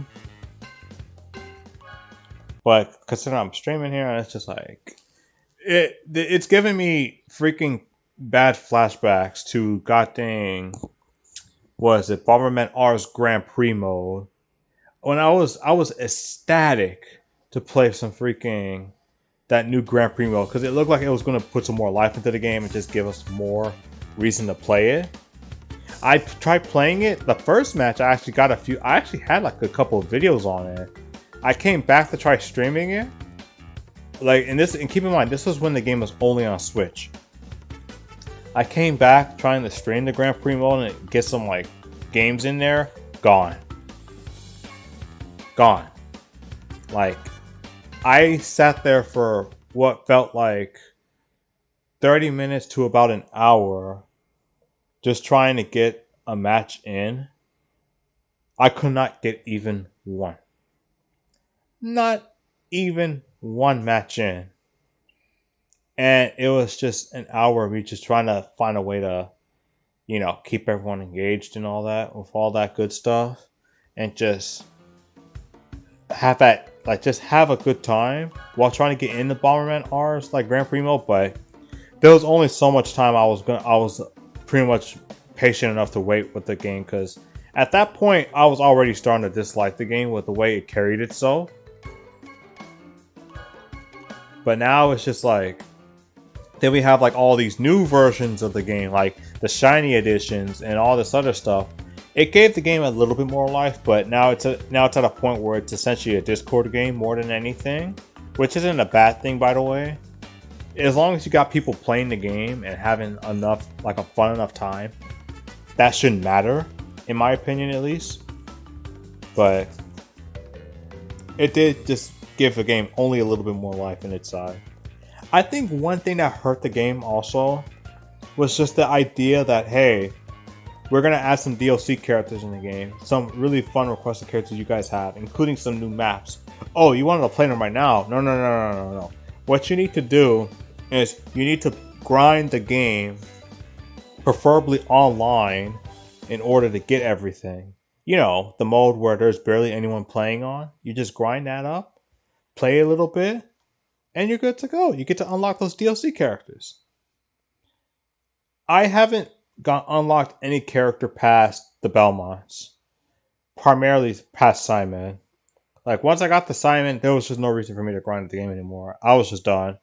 But considering I'm streaming here, it's just like... It's giving me freaking bad flashbacks to goddamn... Was it Bomberman R's Grand Prix mode? When I was ecstatic to play some freaking that new Grand Prix mode because it looked like it was going to put some more life into the game and just give us more reason to play it. I tried playing it. The first match I actually got I actually had like a couple of videos on it. I came back to try streaming it. And keep in mind, this was when the game was only on Switch. I came back trying to stream the Grand Prix mode and get some like games in there. Gone. Like, I sat there for what felt like 30 minutes to about an hour just trying to get a match in. I could not get even one. Not even one match in. And it was just an hour of me just trying to find a way to, keep everyone engaged and all that, with all that good stuff. And just have a good time while trying to get into Bomberman R's like Grand Prix mode. But there was only so much time I was pretty much patient enough to wait with the game, because at that point I was already starting to dislike the game with the way it carried itself. But now it's just like, then we have like all these new versions of the game, like the shiny editions and all this other stuff. It gave the game a little bit more life, but now it's at a point where it's essentially a Discord game more than anything, which isn't a bad thing, by the way. As long as you got people playing the game and having enough, like a fun enough time, that shouldn't matter, in my opinion at least. But it did just give the game only a little bit more life in its side. I think one thing that hurt the game also was just the idea that, hey, we're going to add some DLC characters in the game. Some really fun requested characters you guys have, including some new maps. Oh, you wanted to play them right now? No. What you need to do is you need to grind the game, preferably online, in order to get everything. The mode where there's barely anyone playing on. You just grind that up, play a little bit, and you're good to go. You get to unlock those DLC characters. I haven't unlocked any character past the Belmonts. Primarily past Simon. Like, once I got to Simon, there was just no reason for me to grind the game anymore. I was just done.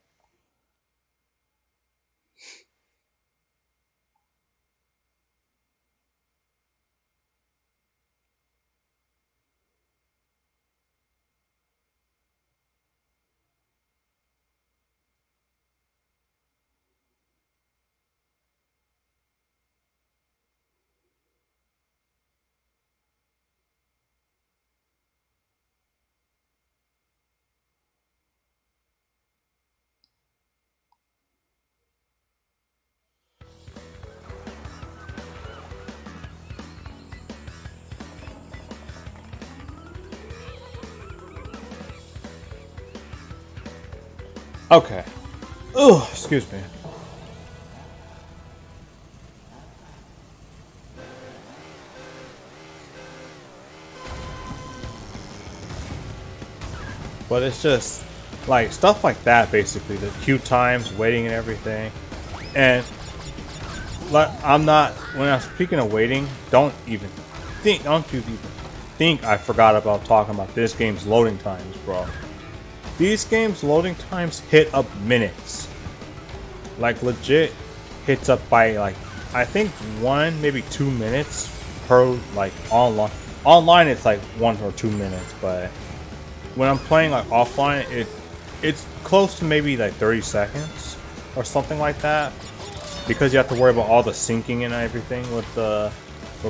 Okay. Oh, excuse me. But it's just like stuff like that, basically. The queue times, waiting and everything. And when I'm speaking of waiting, don't you even think I forgot about talking about this game's loading times, bro. These games' loading times hit up minutes. Like, legit hits up by, like, I think 1, maybe 2 minutes per, like, online. Online, it's like 1 or 2 minutes, but when I'm playing, like, offline, it's close to maybe, like, 30 seconds or something like that. Because you have to worry about all the syncing and everything with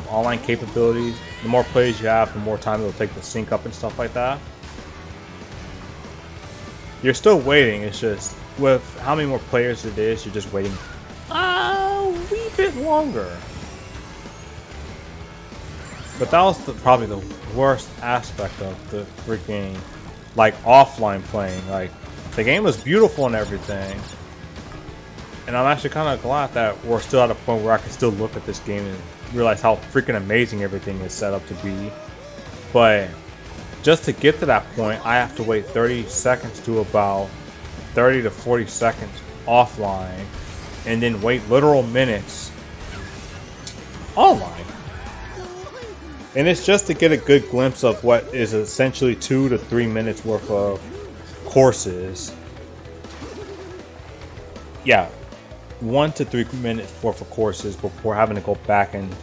online capabilities. The more players you have, the more time it'll take to sync up and stuff like that. You're still waiting, it's just, with how many more players it is, you're just waiting a wee bit longer. But that was probably the worst aspect of the freaking, like, offline playing. Like, the game was beautiful and everything. And I'm actually kind of glad that we're still at a point where I can still look at this game and realize how freaking amazing everything is set up to be. But just to get to that point, I have to wait 30 seconds to about 30 to 40 seconds offline, and then wait literal minutes online. And it's just to get a good glimpse of what is essentially 2 to 3 minutes worth of courses. Yeah, 1 to 3 minutes worth of courses before having to go back and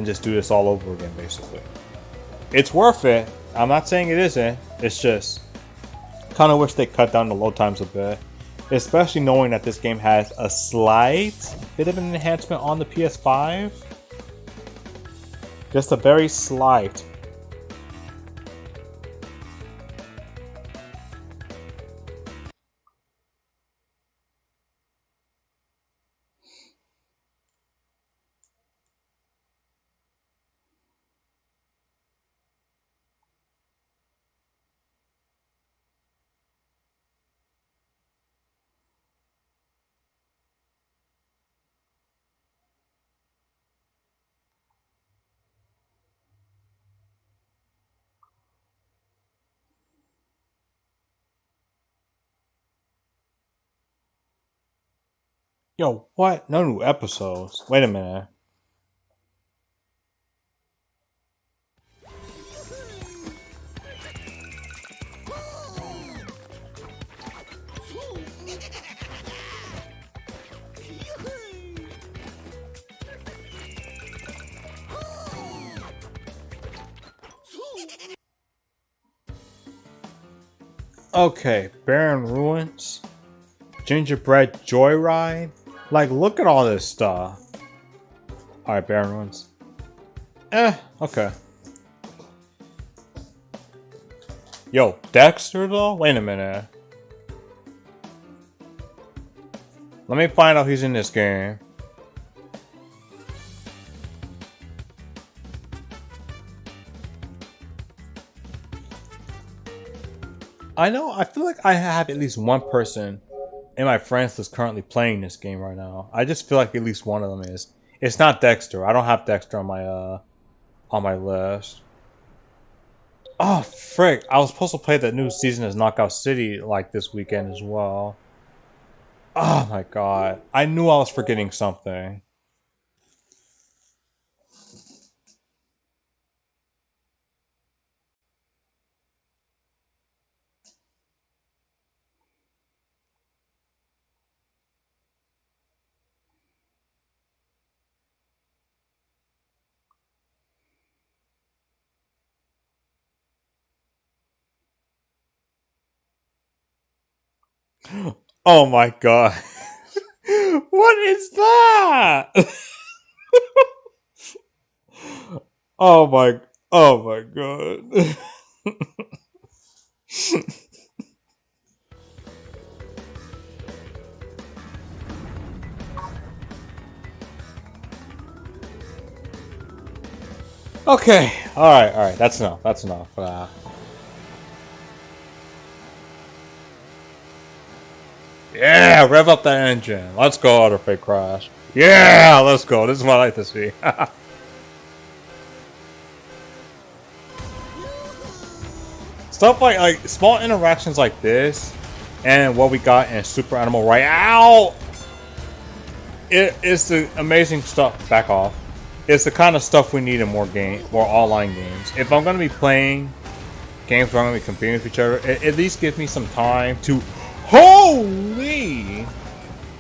just do this all over again, basically. It's worth it. I'm not saying it isn't. It's just kind of wish they cut down the load times a bit. Especially knowing that this game has a slight bit of an enhancement on the PS5. Just a very slight. Yo, what? No new episodes. Wait a minute. Okay, Barren Ruins, Gingerbread Joyride. Like, look at all this stuff. Alright, Barren Ruins. Okay. Yo, Dexter though? Wait a minute. Let me find out he's in this game. I feel like I have at least one person in my friends that's currently playing this game right now. I just feel like at least one of them is. It's not Dexter. I don't have Dexter on my list. Oh frick! I was supposed to play the new season of Knockout City like this weekend as well. Oh my god! I knew I was forgetting something. Oh my god! What is that? Oh my! Oh my god! Okay, alright, that's enough, that's enough. Yeah, rev up that engine. Let's go, Auto Fake Crash. Yeah, let's go. This is what I like to see. Stuff like small interactions like this, and what we got in Super Animal Royale. It's the amazing stuff. Back off. It's the kind of stuff we need in more online games. If I'm gonna be playing games where I'm gonna be competing with each other, at least give me some time to. Holy!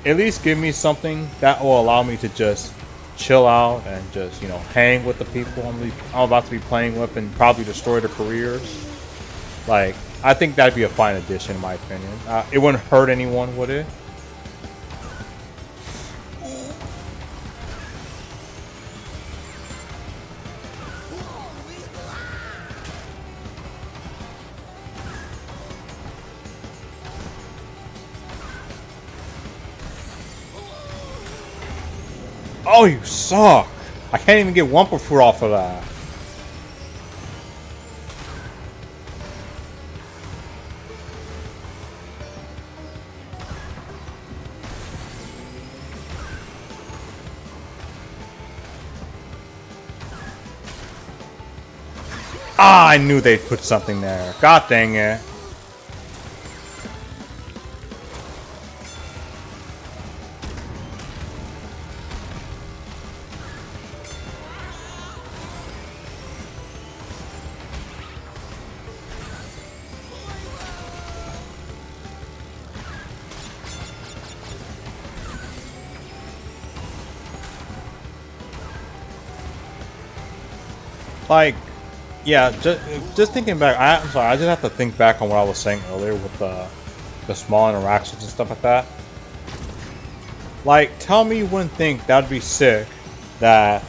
At least give me something that will allow me to just chill out and just, you know, hang with the people I'm about to be playing with and probably destroy their careers. Like, I think that'd be a fine addition in my opinion. It wouldn't hurt anyone, would it? Oh, you suck! I can't even get Wumpa Fruit off of that. Ah, I knew they'd put something there. God dang it. Like, yeah, just thinking back, I'm sorry, I just have to think back on what I was saying earlier with the small interactions and stuff like that. Like, tell me you wouldn't think that'd be sick that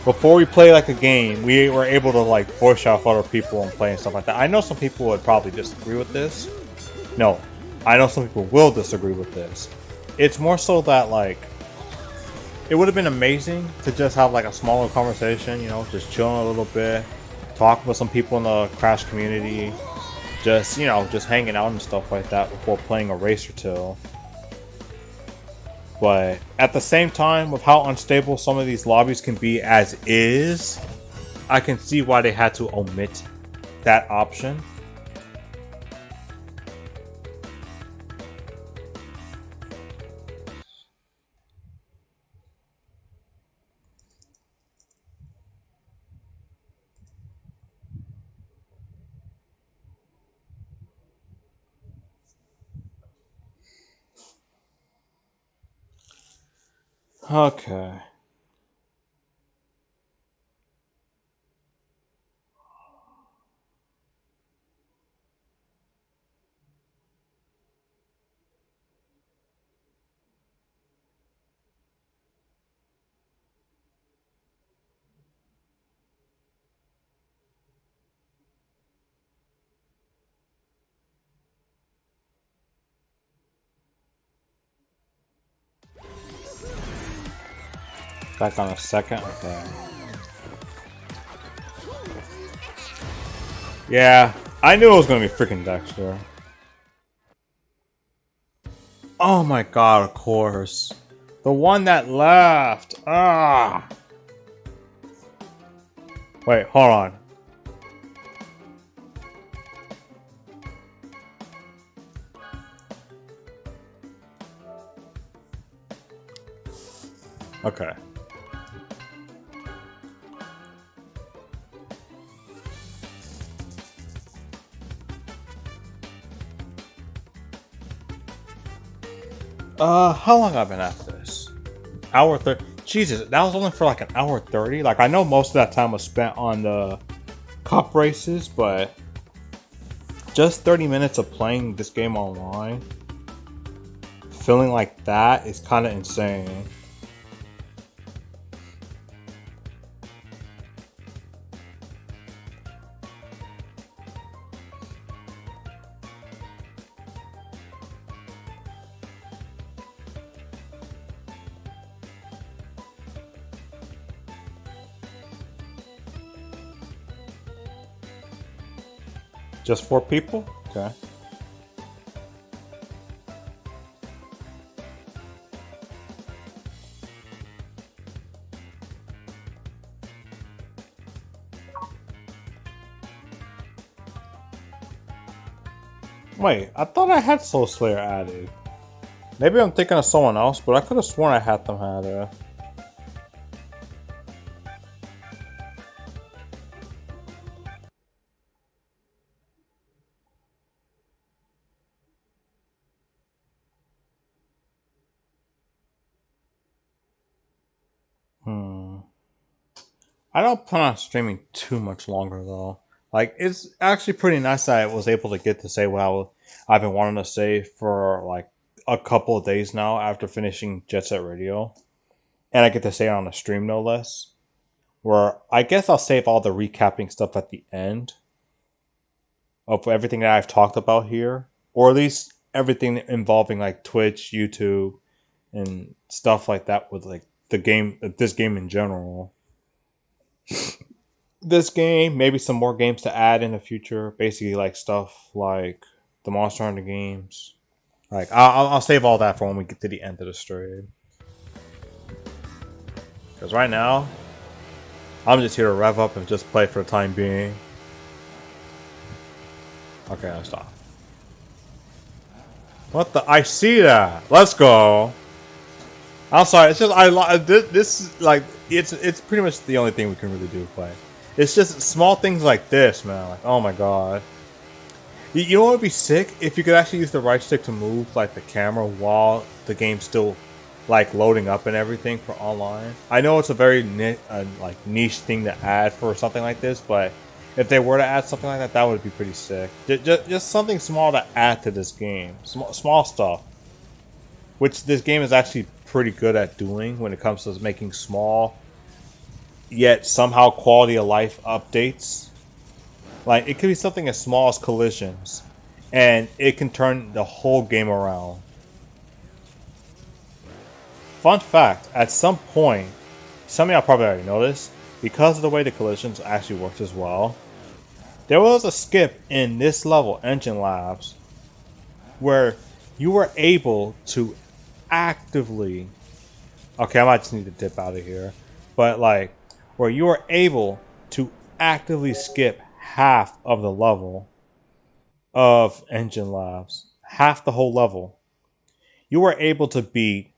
before we play like a game, we were able to like voice out for other people and play and stuff like that. I know some people would probably disagree with this. No, I know some people will disagree with this. It's more so that like it would have been amazing to just have like a smaller conversation, you know, just chilling a little bit, talk with some people in the Crash community, just, you know, just hanging out and stuff like that before playing a race or two. But at the same time, with how unstable some of these lobbies can be as is, I can see why they had to omit that option. Okay. Back on a second. Okay. Yeah, I knew it was gonna be freaking Dexter. Oh my god, of course. The one that left. Ah. Wait, hold on. Okay. How long have I been at this? Hour 30. Jesus, that was only for like an hour 30. Like, I know most of that time was spent on the cup races, but just 30 minutes of playing this game online, feeling like that is kind of insane. Just 4 people? Okay. Wait, I thought I had Soul Slayer added. Maybe I'm thinking of someone else, but I could have sworn I had them added. I don't plan on streaming too much longer though. Like, it's actually pretty nice that I was able to get to say what I've been wanting to say for like a couple of days now after finishing Jet Set Radio, and I get to say it on a stream no less. Where I guess I'll save all the recapping stuff at the end of everything that I've talked about here, or at least everything involving like Twitch, YouTube, and stuff like that with like the game, this game in general. This game, maybe some more games to add in the future. Basically, like stuff like the Monster Hunter games. Like I'll save all that for when we get to the end of the stream. Because right now, I'm just here to rev up and just play for the time being. Okay, I'll stop. What the? I see that. Let's go. I'm sorry. It's just this is like it's pretty much the only thing we can really do play. It's just small things like this, man. Like, oh my god. You know what would be sick if you could actually use the right stick to move like the camera while the game's still like loading up and everything for online. I know it's a very like niche thing to add for something like this, but if they were to add something like that, that would be pretty sick. Just something small to add to this game. Small stuff. Which this game is actually pretty good at doing when it comes to making small, yet somehow quality of life updates. Like, it could be something as small as collisions, and it can turn the whole game around. Fun fact, at some point, some of y'all probably already know this, because of the way the collisions actually works as well, there was a skip in this level, Engine Labs, where you were able to actively... Okay, I might just need to dip out of here. But, like, where you were able to actively skip half of the level of Engine Labs. Half the whole level. You were able to beat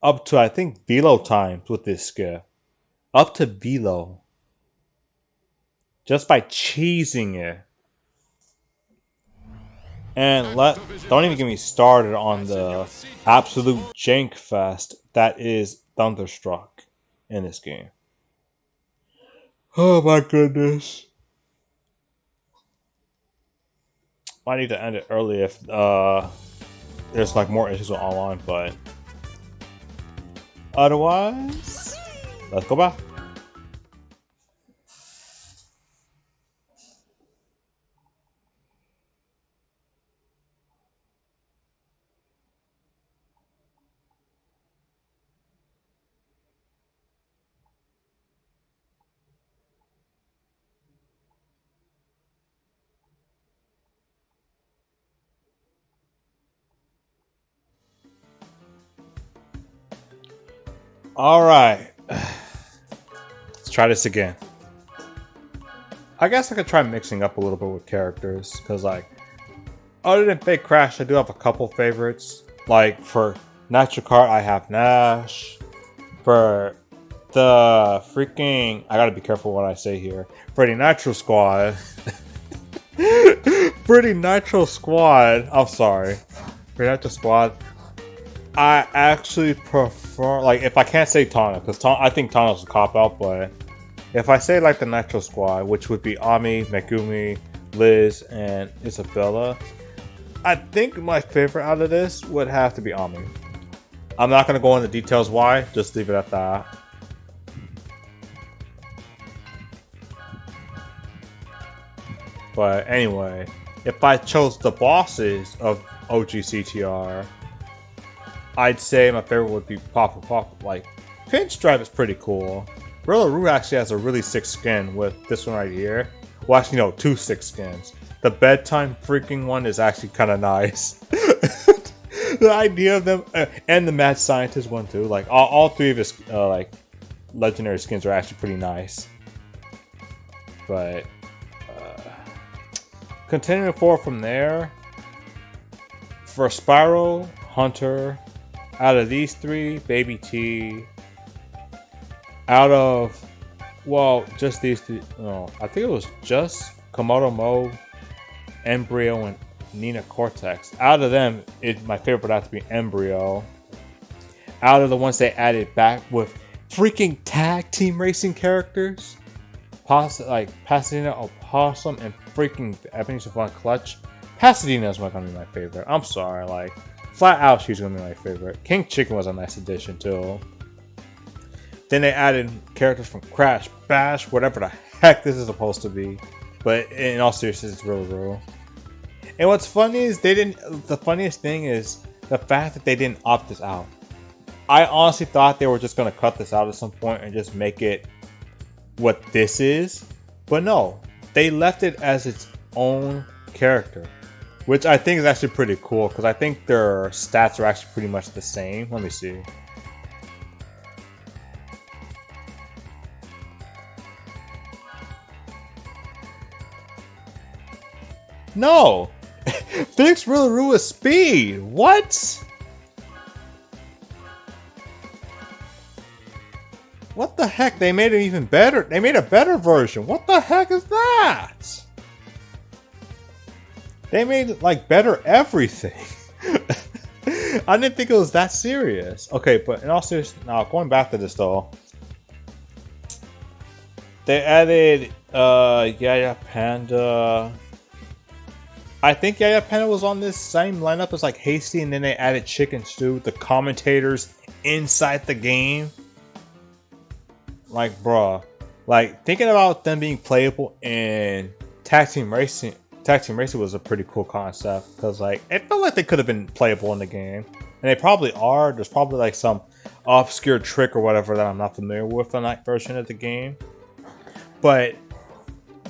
up to, I think, velo times with this skip. Up to velo. Just by cheesing it. And don't even get me started on the absolute jank fest that is Thunderstruck in this game. Oh my goodness. I need to end it early if there's like more issues with online, but otherwise, let's go back. Alright. Let's try this again. I guess I could try mixing up a little bit with characters, because like, other than Fake Crash, I do have a couple favorites. Like, for Natural Cart, I have Nash. For the freaking... I gotta be careful what I say here. For the Natural Squad... For the Natural Squad... I'm sorry. For the Natural Squad... I actually prefer, like, if I can't say Tana, because I think Tana's a cop-out, but if I say, like, the Natural Squad, which would be Ami, Megumi, Liz, and Isabella, I think my favorite out of this would have to be Ami. I'm not going to go into details why, just leave it at that. But anyway, if I chose the bosses of OG CTR, I'd say my favorite would be Papa. Like, Pinstripe is pretty cool. Rillaru actually has a really sick skin with this one right here. Well, actually, no, 2 sick skins. The bedtime freaking one is actually kind of nice. The idea of them, and the mad scientist one too. Like, all 3 of his like legendary skins are actually pretty nice. But continuing forward from there, for Spyro, Hunter. Out of these 3, Baby T. Out of, well, just these 3. No, I think it was just Komodo Mo, Embryo, and Nina Cortex. Out of them, my favorite would have to be Embryo. Out of the ones they added back with freaking tag team racing characters, like Pasadena Opossum and freaking Ebony Savant Clutch. Pasadena is not gonna be my favorite. I'm sorry, like. Flat out, she's gonna be my favorite. King Chicken was a nice addition too. Then they added characters from Crash, Bash, whatever the heck this is supposed to be. But in all seriousness, it's really real. And what's funny is the funniest thing is the fact that they didn't opt this out. I honestly thought they were just gonna cut this out at some point and just make it what this is. But no, they left it as its own character. Which I think is actually pretty cool, because I think their stats are actually pretty much the same. Let me see. No! Phoenix Rillaru with speed! What? What the heck? They made it even better. They made a better version. What the heck is that? They made like better everything. I didn't think it was that serious. Okay, but in all seriousness, now going back to this though, they added Yaya Panda. I think Yaya Panda was on this same lineup as like Hasty, and then they added Chicken Stew, the commentators inside the game. Like, bruh, like thinking about them being playable in tag team racing was a pretty cool concept because like it felt like they could have been playable in the game, and they probably are. There's probably like some obscure trick or whatever that I'm not familiar with on that version of the game, but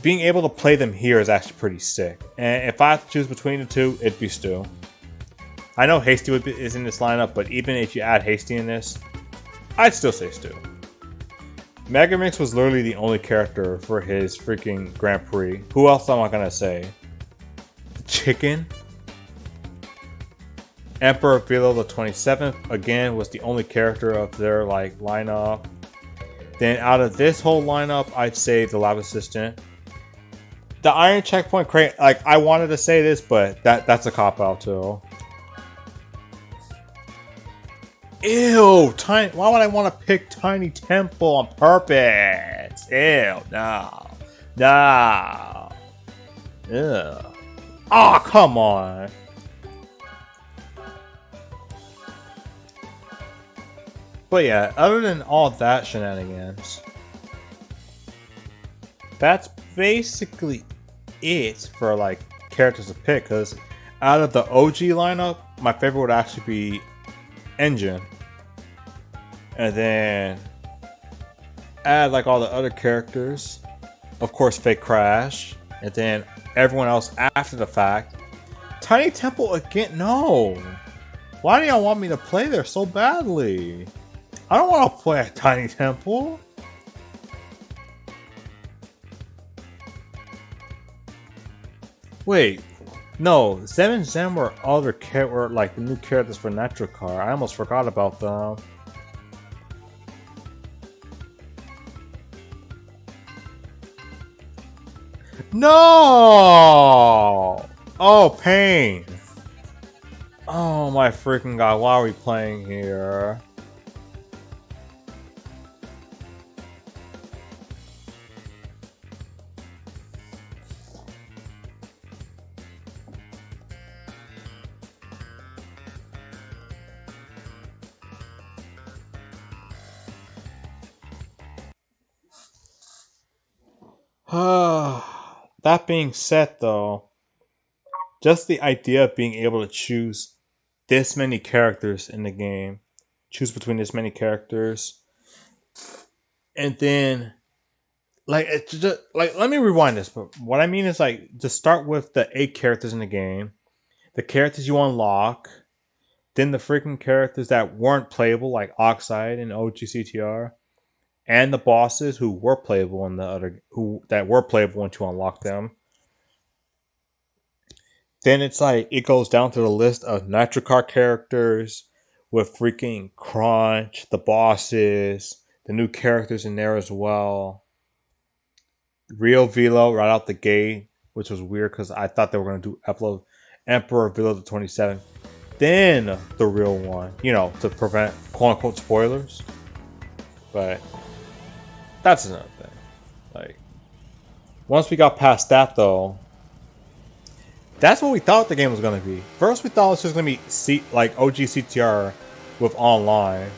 being able to play them here is actually pretty sick. And if I have to choose between the two, it'd be Stu. I know Hasty is in this lineup, but even if you add Hasty in this, I'd still say Stu. Megamix was literally the only character for his freaking Grand Prix. Who else am I gonna say? Chicken. Emperor Philo the 27th again was the only character of their like lineup. Then out of this whole lineup, I'd say the Lab Assistant. The Iron Checkpoint Crate, like I wanted to say this, but that's a cop out too. Ew, Tiny. Why would I want to pick Tiny Temple on purpose? Ew, no. No. Ew. Oh, come on. But yeah, other than all that shenanigans, that's basically it for like characters to pick. Because out of the OG lineup, my favorite would actually be Engine, and then add like all the other characters, of course Fake Crash, and then everyone else after the fact. Tiny Temple again? No. Why do y'all want me to play there so badly? I don't want to play at Tiny Temple. Wait. No, Zen and Zen were were like the new characters for Natural Car. I almost forgot about them. No! Oh, pain! Oh my freaking god, why are we playing here? That being said though, just the idea of being able to choose this many characters in the game, choose between this many characters, and then like it's just like, let me rewind this, but what I mean is like just start with the 8 characters in the game, the characters you unlock, then the freaking characters that weren't playable like Oxide and OG CTR, and the bosses who were playable in the other that were playable once you unlock them. Then it's like it goes down to the list of Nitro Car characters with freaking Crunch, the bosses, the new characters in there as well. Rio Velo right out the gate, which was weird because I thought they were going to do upload Emperor Velo the 27th, then the real one, you know, to prevent quote unquote spoilers. But that's another thing. Like, once we got past that though, that's what we thought the game was going to be. First we thought it was just going to be like OG CTR with online.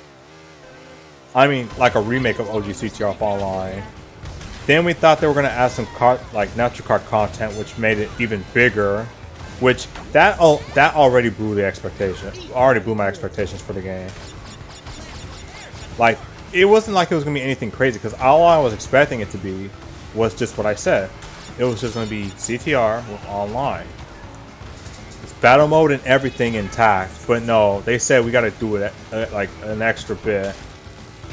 I mean, like a remake of OG CTR with online. Then we thought they were going to add some like Natural Car content, which made it even bigger. Which that already blew the expectation. Already blew my expectations for the game. Like, it wasn't like it was going to be anything crazy, because all I was expecting it to be was just what I said. It was just going to be CTR with online. It's battle mode and everything intact, but no, they said we got to do it like an extra bit.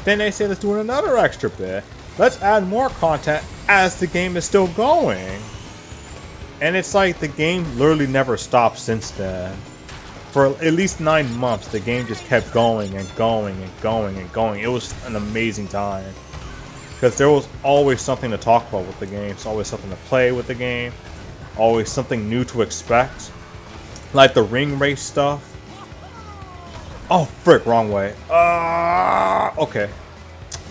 Then they say let's do another extra bit. Let's add more content as the game is still going. And it's like the game literally never stopped since then. For at least 9 months, the game just kept going and going and going and going. It was an amazing time. Because there was always something to talk about with the game. It's always something to play with the game. Always something new to expect. Like the ring race stuff. Oh, frick, wrong way. Okay.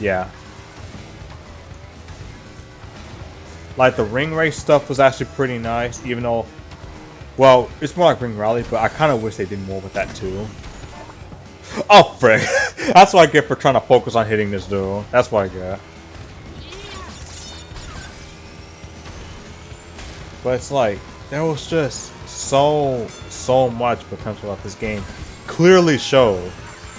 Yeah. Like the ring race stuff was actually pretty nice, even though, well, it's more like ring rally, but I kind of wish they did more with that too. Oh, frick. That's what I get for trying to focus on hitting this dude. That's what I get. But it's like, there was just so much potential that this game clearly showed.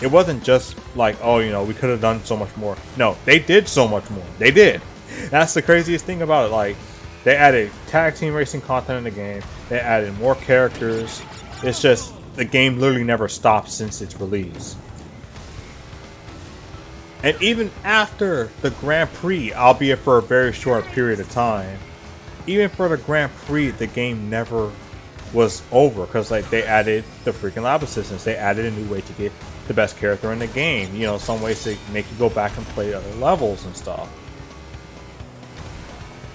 It wasn't just like, oh, you know, we could have done so much more. No, they did so much more. They did. That's the craziest thing about it. Like, they added tag team racing content in the game. They added more characters. It's just, the game literally never stopped since its release. And even after the Grand Prix, albeit for a very short period of time, even for the Grand Prix, the game never was over, because like they added the freaking lab assistants. They added a new way to get the best character in the game. You know, some ways to make you go back and play other levels and stuff.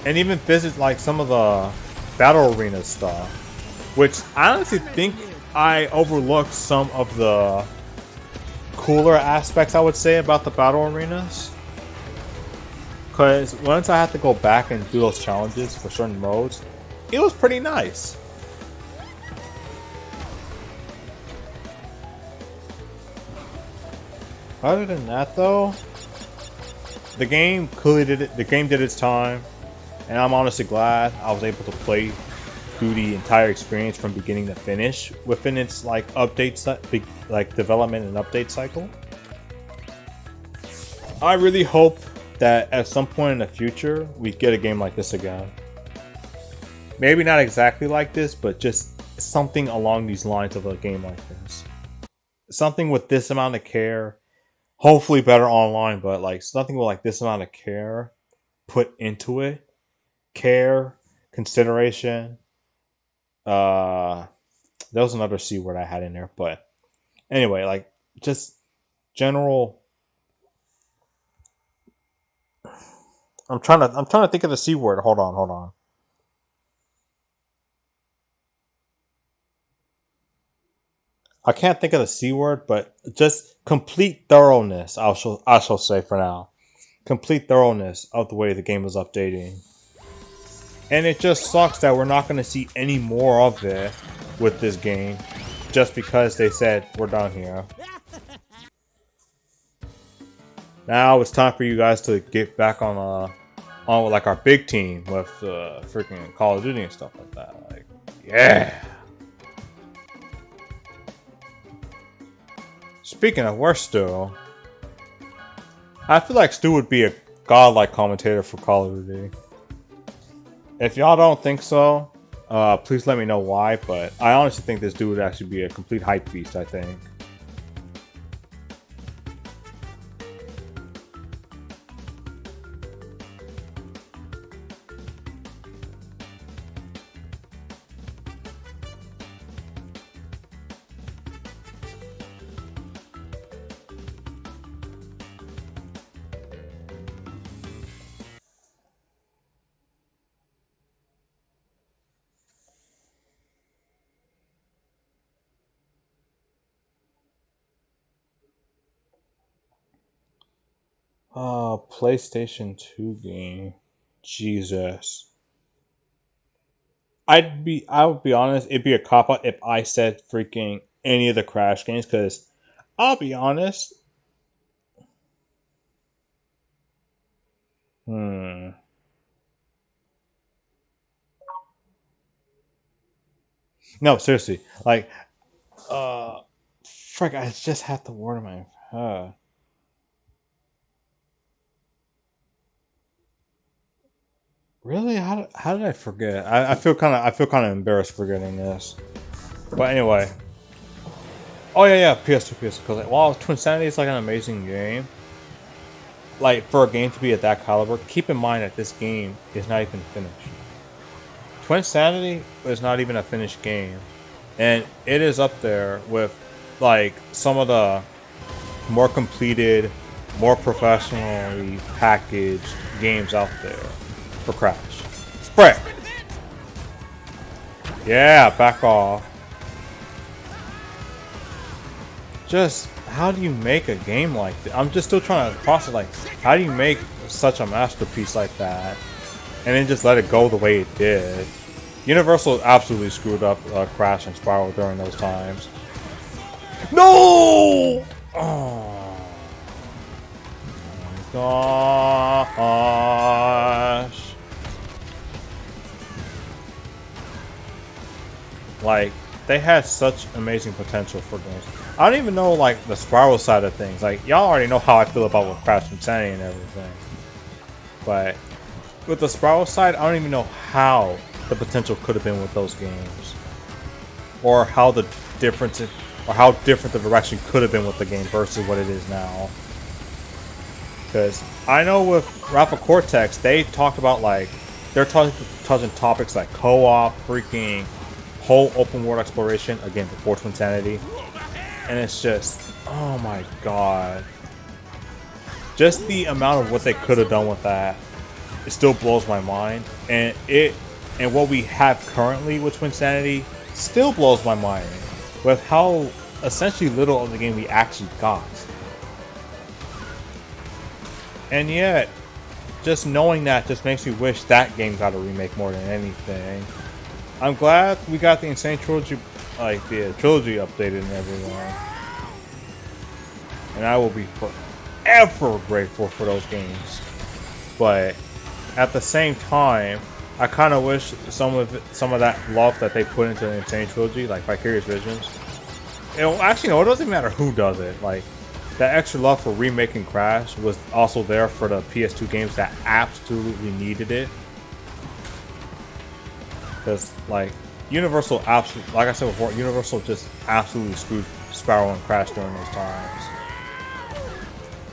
And even visit like some of the battle arena stuff, which I honestly think I overlooked some of the cooler aspects, I would say, about the battle arenas. Because once I had to go back and do those challenges for certain modes, it was pretty nice. Other than that, though, the game clearly did it. The game did its time, and I'm honestly glad I was able to play through the entire experience from beginning to finish within its like like development and update cycle. I really hope that at some point in the future we get a game like this again. Maybe not exactly like this, but just something along these lines of a game like this. Something with this amount of care. Hopefully better online, but like something with like this amount of care put into it. Care, consideration. There was another C word I had in there, but anyway, like just general. I'm trying to think of the C word. Hold on. I can't think of the C word, but just complete thoroughness. I shall say for now, complete thoroughness of the way the game is updating. And it just sucks that we're not going to see any more of it with this game, just because they said we're done here. Now it's time for you guys to get back on like our big team with freaking Call of Duty and stuff like that. Like, yeah. Speaking of, where's Stu? I feel like Stu would be a godlike commentator for Call of Duty. If y'all don't think so, please let me know why, but I honestly think this dude would actually be a complete hype beast, I think. PlayStation 2 game. Jesus. I would be honest, it'd be a cop out if I said freaking any of the Crash games, because I'll be honest. Hmm. No, seriously. Like, frick, I just had the word in my head. Really? How did I forget? I feel kind of embarrassed forgetting this. But anyway. Oh yeah, PS2, PS2. Because like, while Twin Sanity is like an amazing game, like for a game to be at that caliber, keep in mind that this game is not even finished. Twin Sanity is not even a finished game, and it is up there with like some of the more completed, more professionally packaged games out there for Crash. Frick! Yeah, back off. Just how do you make a game like that? I'm just still trying to process, like, how do you make such a masterpiece like that and then just let it go the way it did? Universal absolutely screwed up Crash and Spiral during those times. No! Oh my gosh. Like, they had such amazing potential for games. I don't even know, like, the Spiral side of things. Like, y'all already know how I feel about with Crash Insanity and everything. But with the Spiral side, I don't even know how the potential could have been with those games. Or how the difference, or how different the direction could have been with the game versus what it is now. Because I know with Rapid Cortex, they talked about, like, they're touching topics like co-op, freaking whole open world exploration, again before Twin Sanity, and it's just, oh my god, just the amount of what they could have done with that, it still blows my mind, and what we have currently with Twin Sanity still blows my mind with how essentially little of the game we actually got, and yet just knowing that just makes me wish that game got a remake more than anything. I'm glad we got the Insane Trilogy, like the trilogy updated and everything. And I will be forever grateful for those games. But at the same time, I kind of wish some of that love that they put into the Insane Trilogy, like Vicarious Visions. Actually, no, it doesn't matter who does it. Like, that extra love for remaking Crash was also there for the PS2 games that absolutely needed it. Because, like, Universal absolutely, like I said before, Universal just absolutely screwed Spiral and Crash during those times.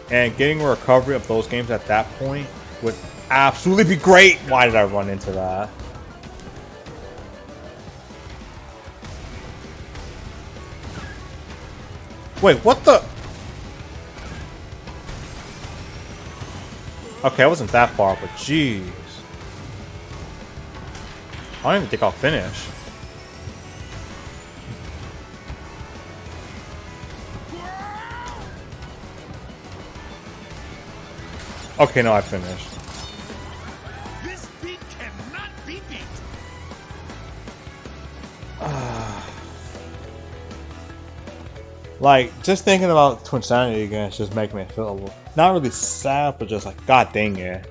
And getting a recovery of those games at that point would absolutely be great. Why did I run into that? Wait, what the? Okay, I wasn't that far, but jeez. I don't even think I'll finish. Okay, no, I finished. This beat cannot be beat. Like, just thinking about Twin Sanity again, it's just making me feel a little, not really sad, but just like, god dang it.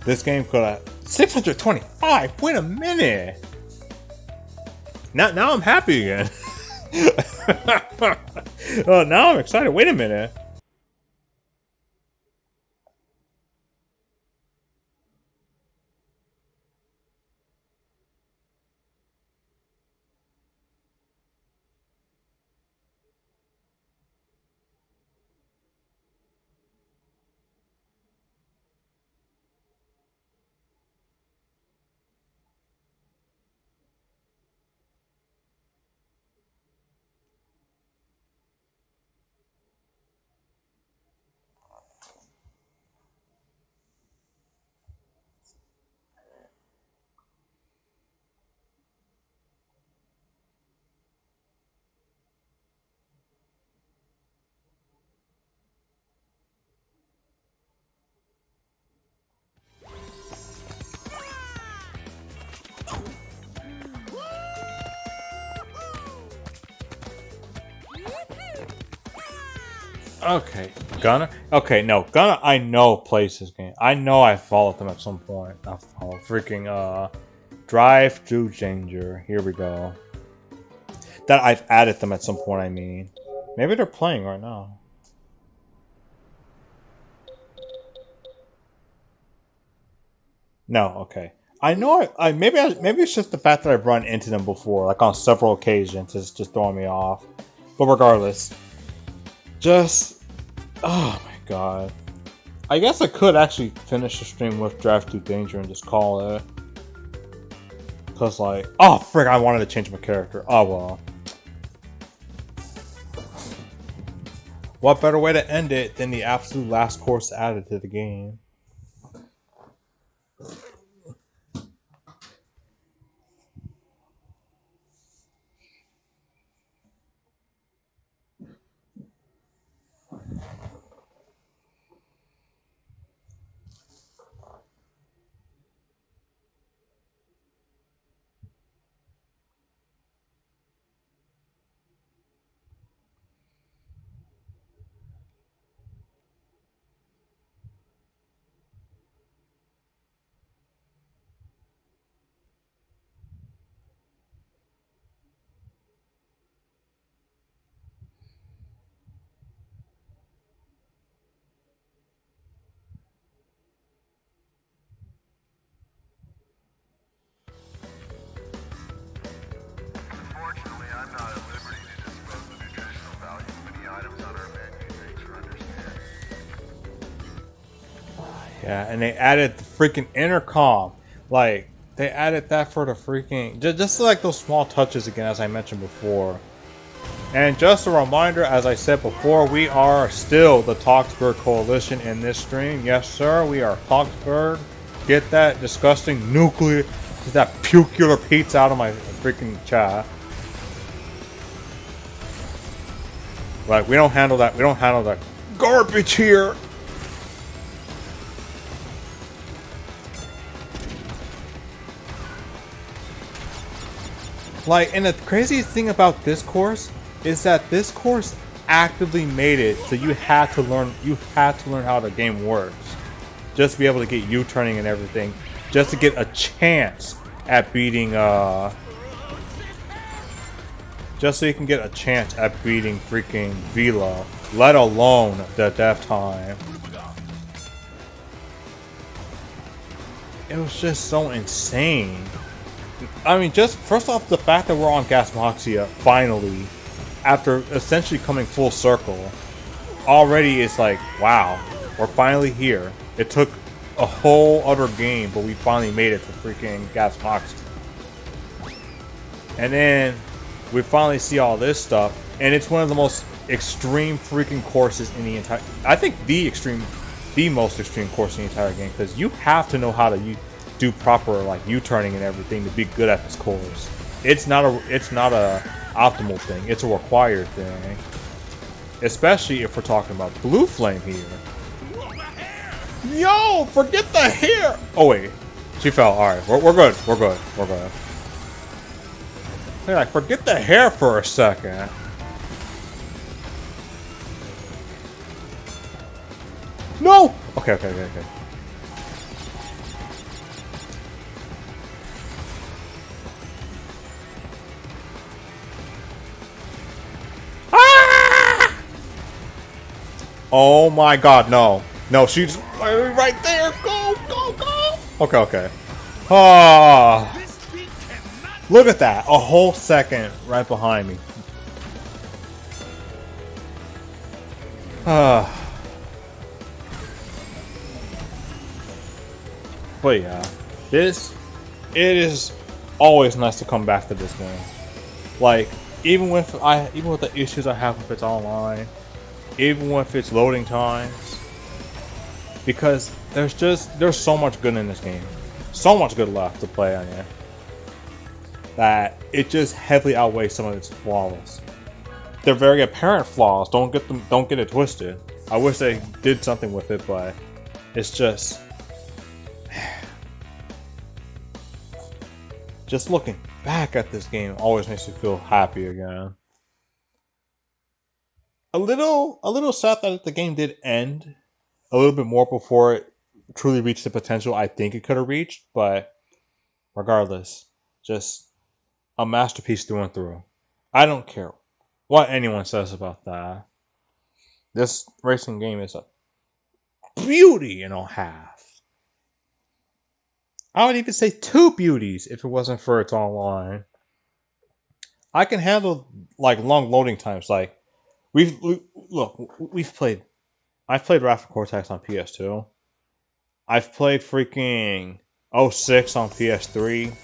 This game could have 625. Wait a minute. Now I'm happy again. Oh, now I'm excited. Wait a minute. Okay, Gunner. Okay, no, Gunner. I know plays this game. I know I followed them at some point. I follow freaking Drive Through Danger. Here we go. That I've added them at some point. I mean, maybe they're playing right now. No, okay. I know. Maybe it's just the fact that I've run into them before, like on several occasions. It's just throwing me off. But regardless, just oh my god. I guess I could actually finish the stream with Drive Through Danger and just call it. Cause like, oh frick, I wanted to change my character. Oh well. What better way to end it than the absolute last course added to the game? Unfortunately, I'm not at liberty to disclose the nutritional value of any items on our menu. Thanks for understanding. Yeah, and they added the freaking intercom. Like, they added that for the freaking... Just like those small touches again, as I mentioned before. And just a reminder, as I said before, we are still the Talksburg Coalition in this stream. Yes, sir, we are Talksburg. Get that disgusting nuclear... Get that pucular pizza out of my freaking chat. Like, we don't handle that. We don't handle that garbage here. Like, and the craziest thing about this course is that this course actively made it so you had to learn how the game works. Just to be able to get U-turning and everything. Just to get a chance at beating just so you can get a chance at beating freaking Velo, let alone the death time. It was just so insane. I mean, just first off, the fact that we're on Gasmoxia finally, after essentially coming full circle, already is like, wow, we're finally here. It took a whole other game, but we finally made it to freaking Gasmoxia. And then we finally see all this stuff, and it's one of the most extreme freaking courses in the entire... I think the most extreme course in the entire game, because you have to know how to do proper like U-turning and everything to be good at this course. It's not a optimal thing. It's a required thing, especially if we're talking about Blue Flame here. Yo, forget the hair. Oh wait, she fell. All right, we're good. We're good. We're good. Hey, like, forget the hair for a second. No. Okay. Ah! Oh my God, no. No, she's right there. Go. Okay. Ah. Look at that. A whole second right behind me. But yeah, it is always nice to come back to this game. Like, even with the issues I have with its online, even with its loading times, because there's so much good in this game, so much good left to play on it, that it just heavily outweighs some of its flaws. They're very apparent flaws. Don't get it twisted. I wish they did something with it, but it's just looking back at this game always makes me feel happy again. A little sad that the game did end a little bit more before it truly reached the potential I think it could have reached, but regardless, just a masterpiece through and through. I don't care what anyone says about that. This racing game is a beauty and a half. I would even say two beauties if it wasn't for its online. I can handle like long loading times. Like I've played Wrath of Cortex on PS2. I've played freaking 06 on PS3.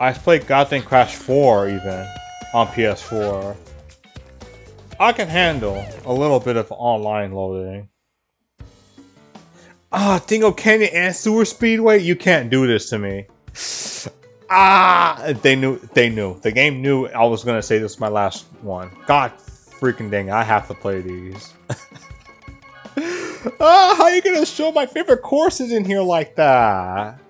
I played Goddamn Crash 4 even on PS4. I can handle a little bit of online loading. Ah, Dingo Canyon and Sewer Speedway? You can't do this to me. Ah, they knew. The game knew I was gonna say this was my last one. God freaking dang, I have to play these. Ah, how are you gonna show my favorite courses in here like that?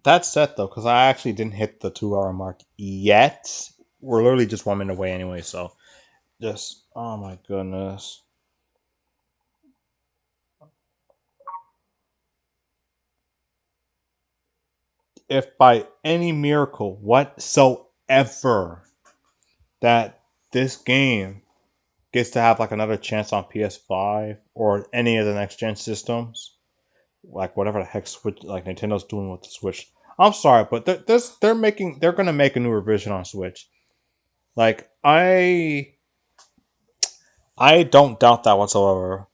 That's set though, because I actually didn't hit the 2 hour mark yet. We're literally just 1 minute away anyway, so just oh my goodness. If by any miracle whatsoever that this game gets to have like another chance on PS5 or any of the next gen systems, like whatever the heck Switch, like Nintendo's doing with the Switch. I'm sorry, but they're gonna make a new revision on Switch. Like I don't doubt that whatsoever.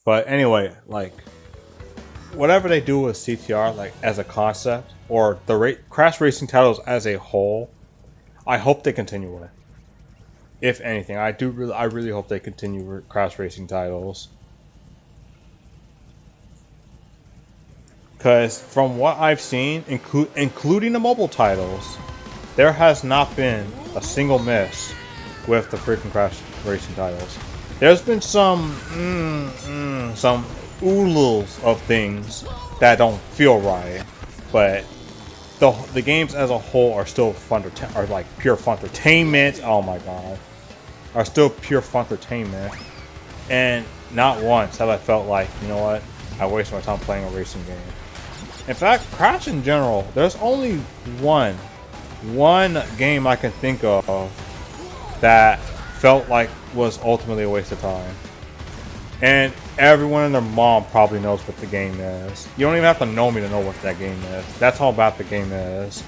But anyway, like whatever they do with CTR, like as a concept, or the crash racing titles as a whole, I hope they continue with. If anything, I really hope they continue with crash racing titles. Because from what I've seen, including the mobile titles, there has not been a single miss with the freaking crash racing titles. There's been some oodles of things that don't feel right, but the games as a whole are still fun. Are like pure fun entertainment. Oh my god, are still pure fun entertainment. And not once have I felt like, you know what, I wasted my time playing a racing game. In fact, Crash in general, there's only one game I can think of that felt like was ultimately a waste of time. And everyone and their mom probably knows what the game is. You don't even have to know me to know what that game is. That's how bad the game is.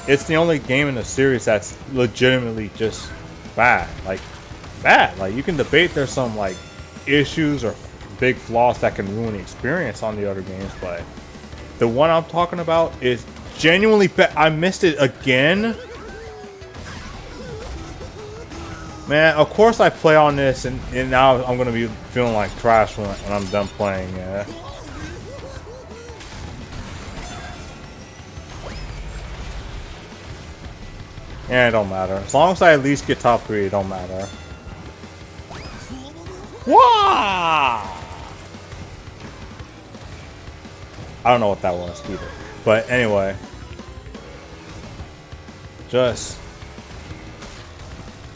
It's the only game in the series that's legitimately just bad. Like, bad. Like, you can debate there's some, like, issues or big flaws that can ruin the experience on the other games, but the one I'm talking about is genuinely bad. I missed it again. Man, of course I play on this, and now I'm going to be feeling like trash when I'm done playing it. Yeah, it don't matter. As long as I at least get top 3, it don't matter. Wow! I don't know what that was either. But anyway.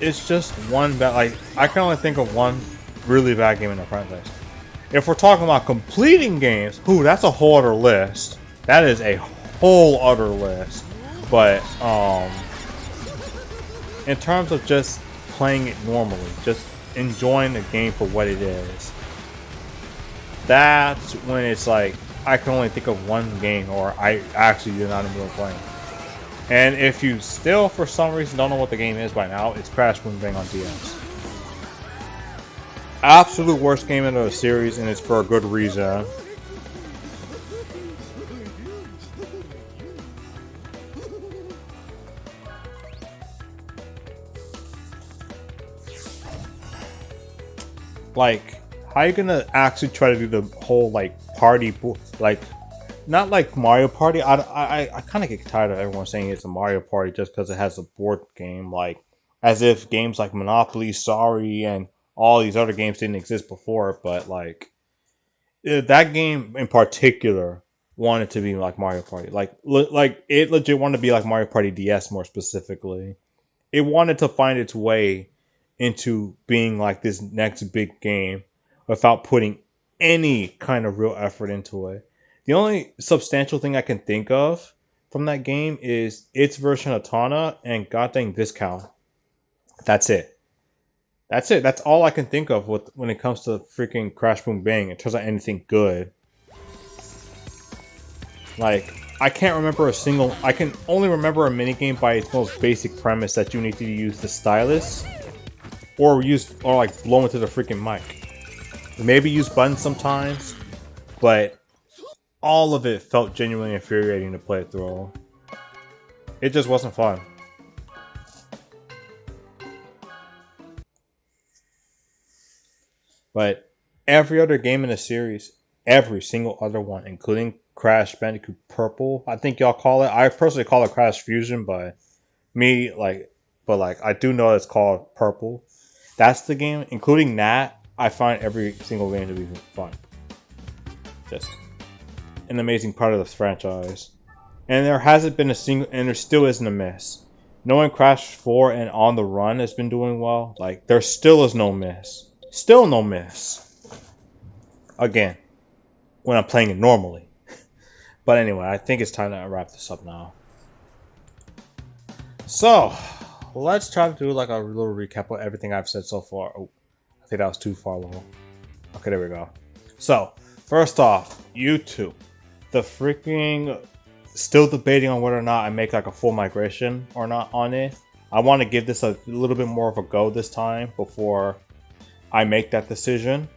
It's just one bad, like, I can only think of one really bad game in the franchise. If we're talking about completing games, that's a whole other list. That is a whole other list. But, in terms of just playing it normally, just enjoying the game for what it is, that's when it's like, I can only think of one game, or I actually did not enjoy playing. And if you still, for some reason, don't know what the game is by now, it's Crash Boomerang on DS. Absolute worst game in the series, and it's for a good reason. Like, how you gonna actually try to do the whole, like, party, like, not like Mario Party. I kind of get tired of everyone saying it's a Mario Party just because it has a board game, like, as if games like Monopoly, Sorry, and all these other games didn't exist before. But, like, that game in particular wanted to be like Mario Party. Like it legit wanted to be like Mario Party DS more specifically. It wanted to find its way into being like this next big game without putting any kind of real effort into it. The only substantial thing I can think of from that game is its version of Tana and goddamn Viscount. That's it. That's it. That's all I can think of when it comes to freaking Crash Boom Bang in terms of anything good. Like, I can't remember a single... I can only remember a minigame by its most basic premise that you need to use the stylus or like blow into the freaking mic. Maybe use buttons sometimes, but all of it felt genuinely infuriating to play through. It just wasn't fun. But every other game in the series, every single other one, including Crash Bandicoot Purple, I think y'all call it. I personally call it Crash Fusion, but I do know it's called Purple. That's the game, including that. I find every single game to be fun. Just an amazing part of this franchise. And there hasn't been a single, and there still isn't a miss. Knowing Crash 4 and On the Run has been doing well, like, there still is no miss. Still no miss. Again, when I'm playing it normally. But anyway, I think it's time to wrap this up now. So, let's try to do like a little recap of everything I've said so far. Oh, I think that was too far low. Okay, there we go. So, first off, YouTube. The freaking... Still debating on whether or not I make like a full migration or not on it. I want to give this a little bit more of a go this time before I make that decision.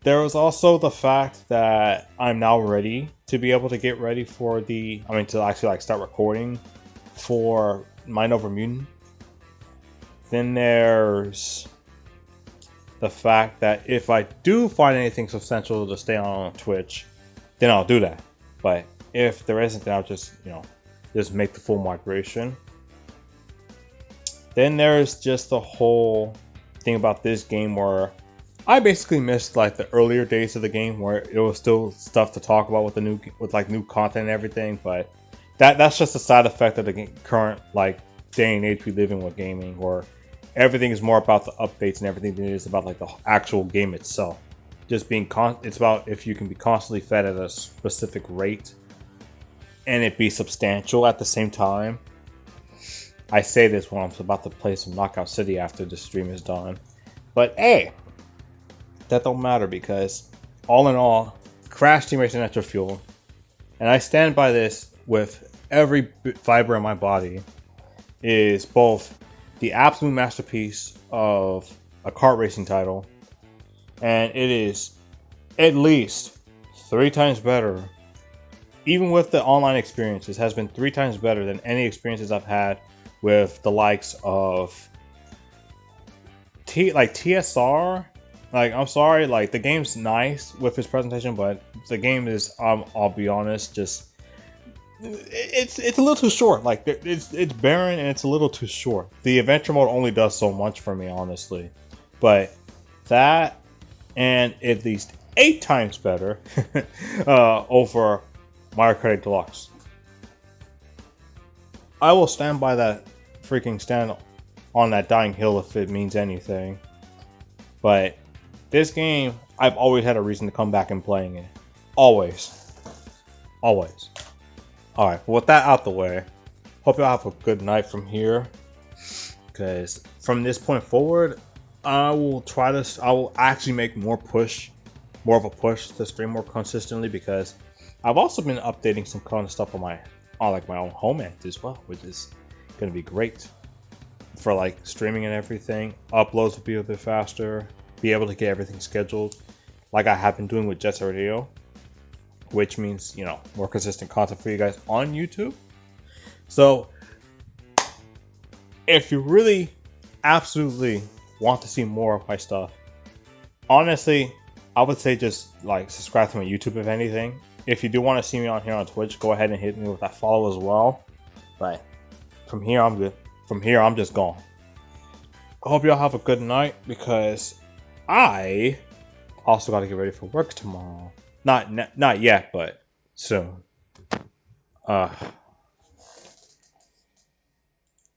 There was also the fact that I'm now ready to be able to get ready for to actually like start recording for Mind Over Mutant. Then there's the fact that if I do find anything substantial to stay on Twitch, then I'll do that. But if there isn't, then I'll just, just make the full migration. Then there's just the whole thing about this game where I basically missed like the earlier days of the game where it was still stuff to talk about with new content and everything. But that's just a side effect of the current like day and age we live in with gaming, where everything is more about the updates and everything than it is about like the actual game itself. Just being it's about if you can be constantly fed at a specific rate and it be substantial at the same time. I say this when I'm about to play some Knockout City after the stream is done. But hey, that don't matter because all in all, Crash Team Racing Nitro Fuel, and I stand by this with every fiber in my body, is both the absolute masterpiece of a kart racing title, and it is at least 3 times better. Even with the online experiences, has been 3 times better than any experiences I've had with the likes of TSR. Like, I'm sorry, like the game's nice with its presentation, but the game is, I'll be honest, just it's a little too short. Like it's barren and it's a little too short. The adventure mode only does so much for me, honestly. But that and at least 8 times better over Mario Kart 8 Deluxe. I will stand by that freaking stand on that dying hill if it means anything. But this game, I've always had a reason to come back and playing it. Always. Always. Alright, with that out the way, hope y'all have a good night from here. Because from this point forward, I will actually make more of a push to stream more consistently, because I've also been updating some kind of stuff on my own home end as well, which is going to be great for like streaming and everything. Uploads will be a bit faster, be able to get everything scheduled like I have been doing with Jet Set Radio, which means, more consistent content for you guys on YouTube. So if you really absolutely want to see more of my stuff, honestly, I would say just like subscribe to my YouTube if anything. If you do want to see me on here on Twitch, go ahead and hit me with that follow as well. But from here, I'm good. From here, I'm just gone. I hope y'all have a good night, because I also got to get ready for work tomorrow. Not yet, but soon.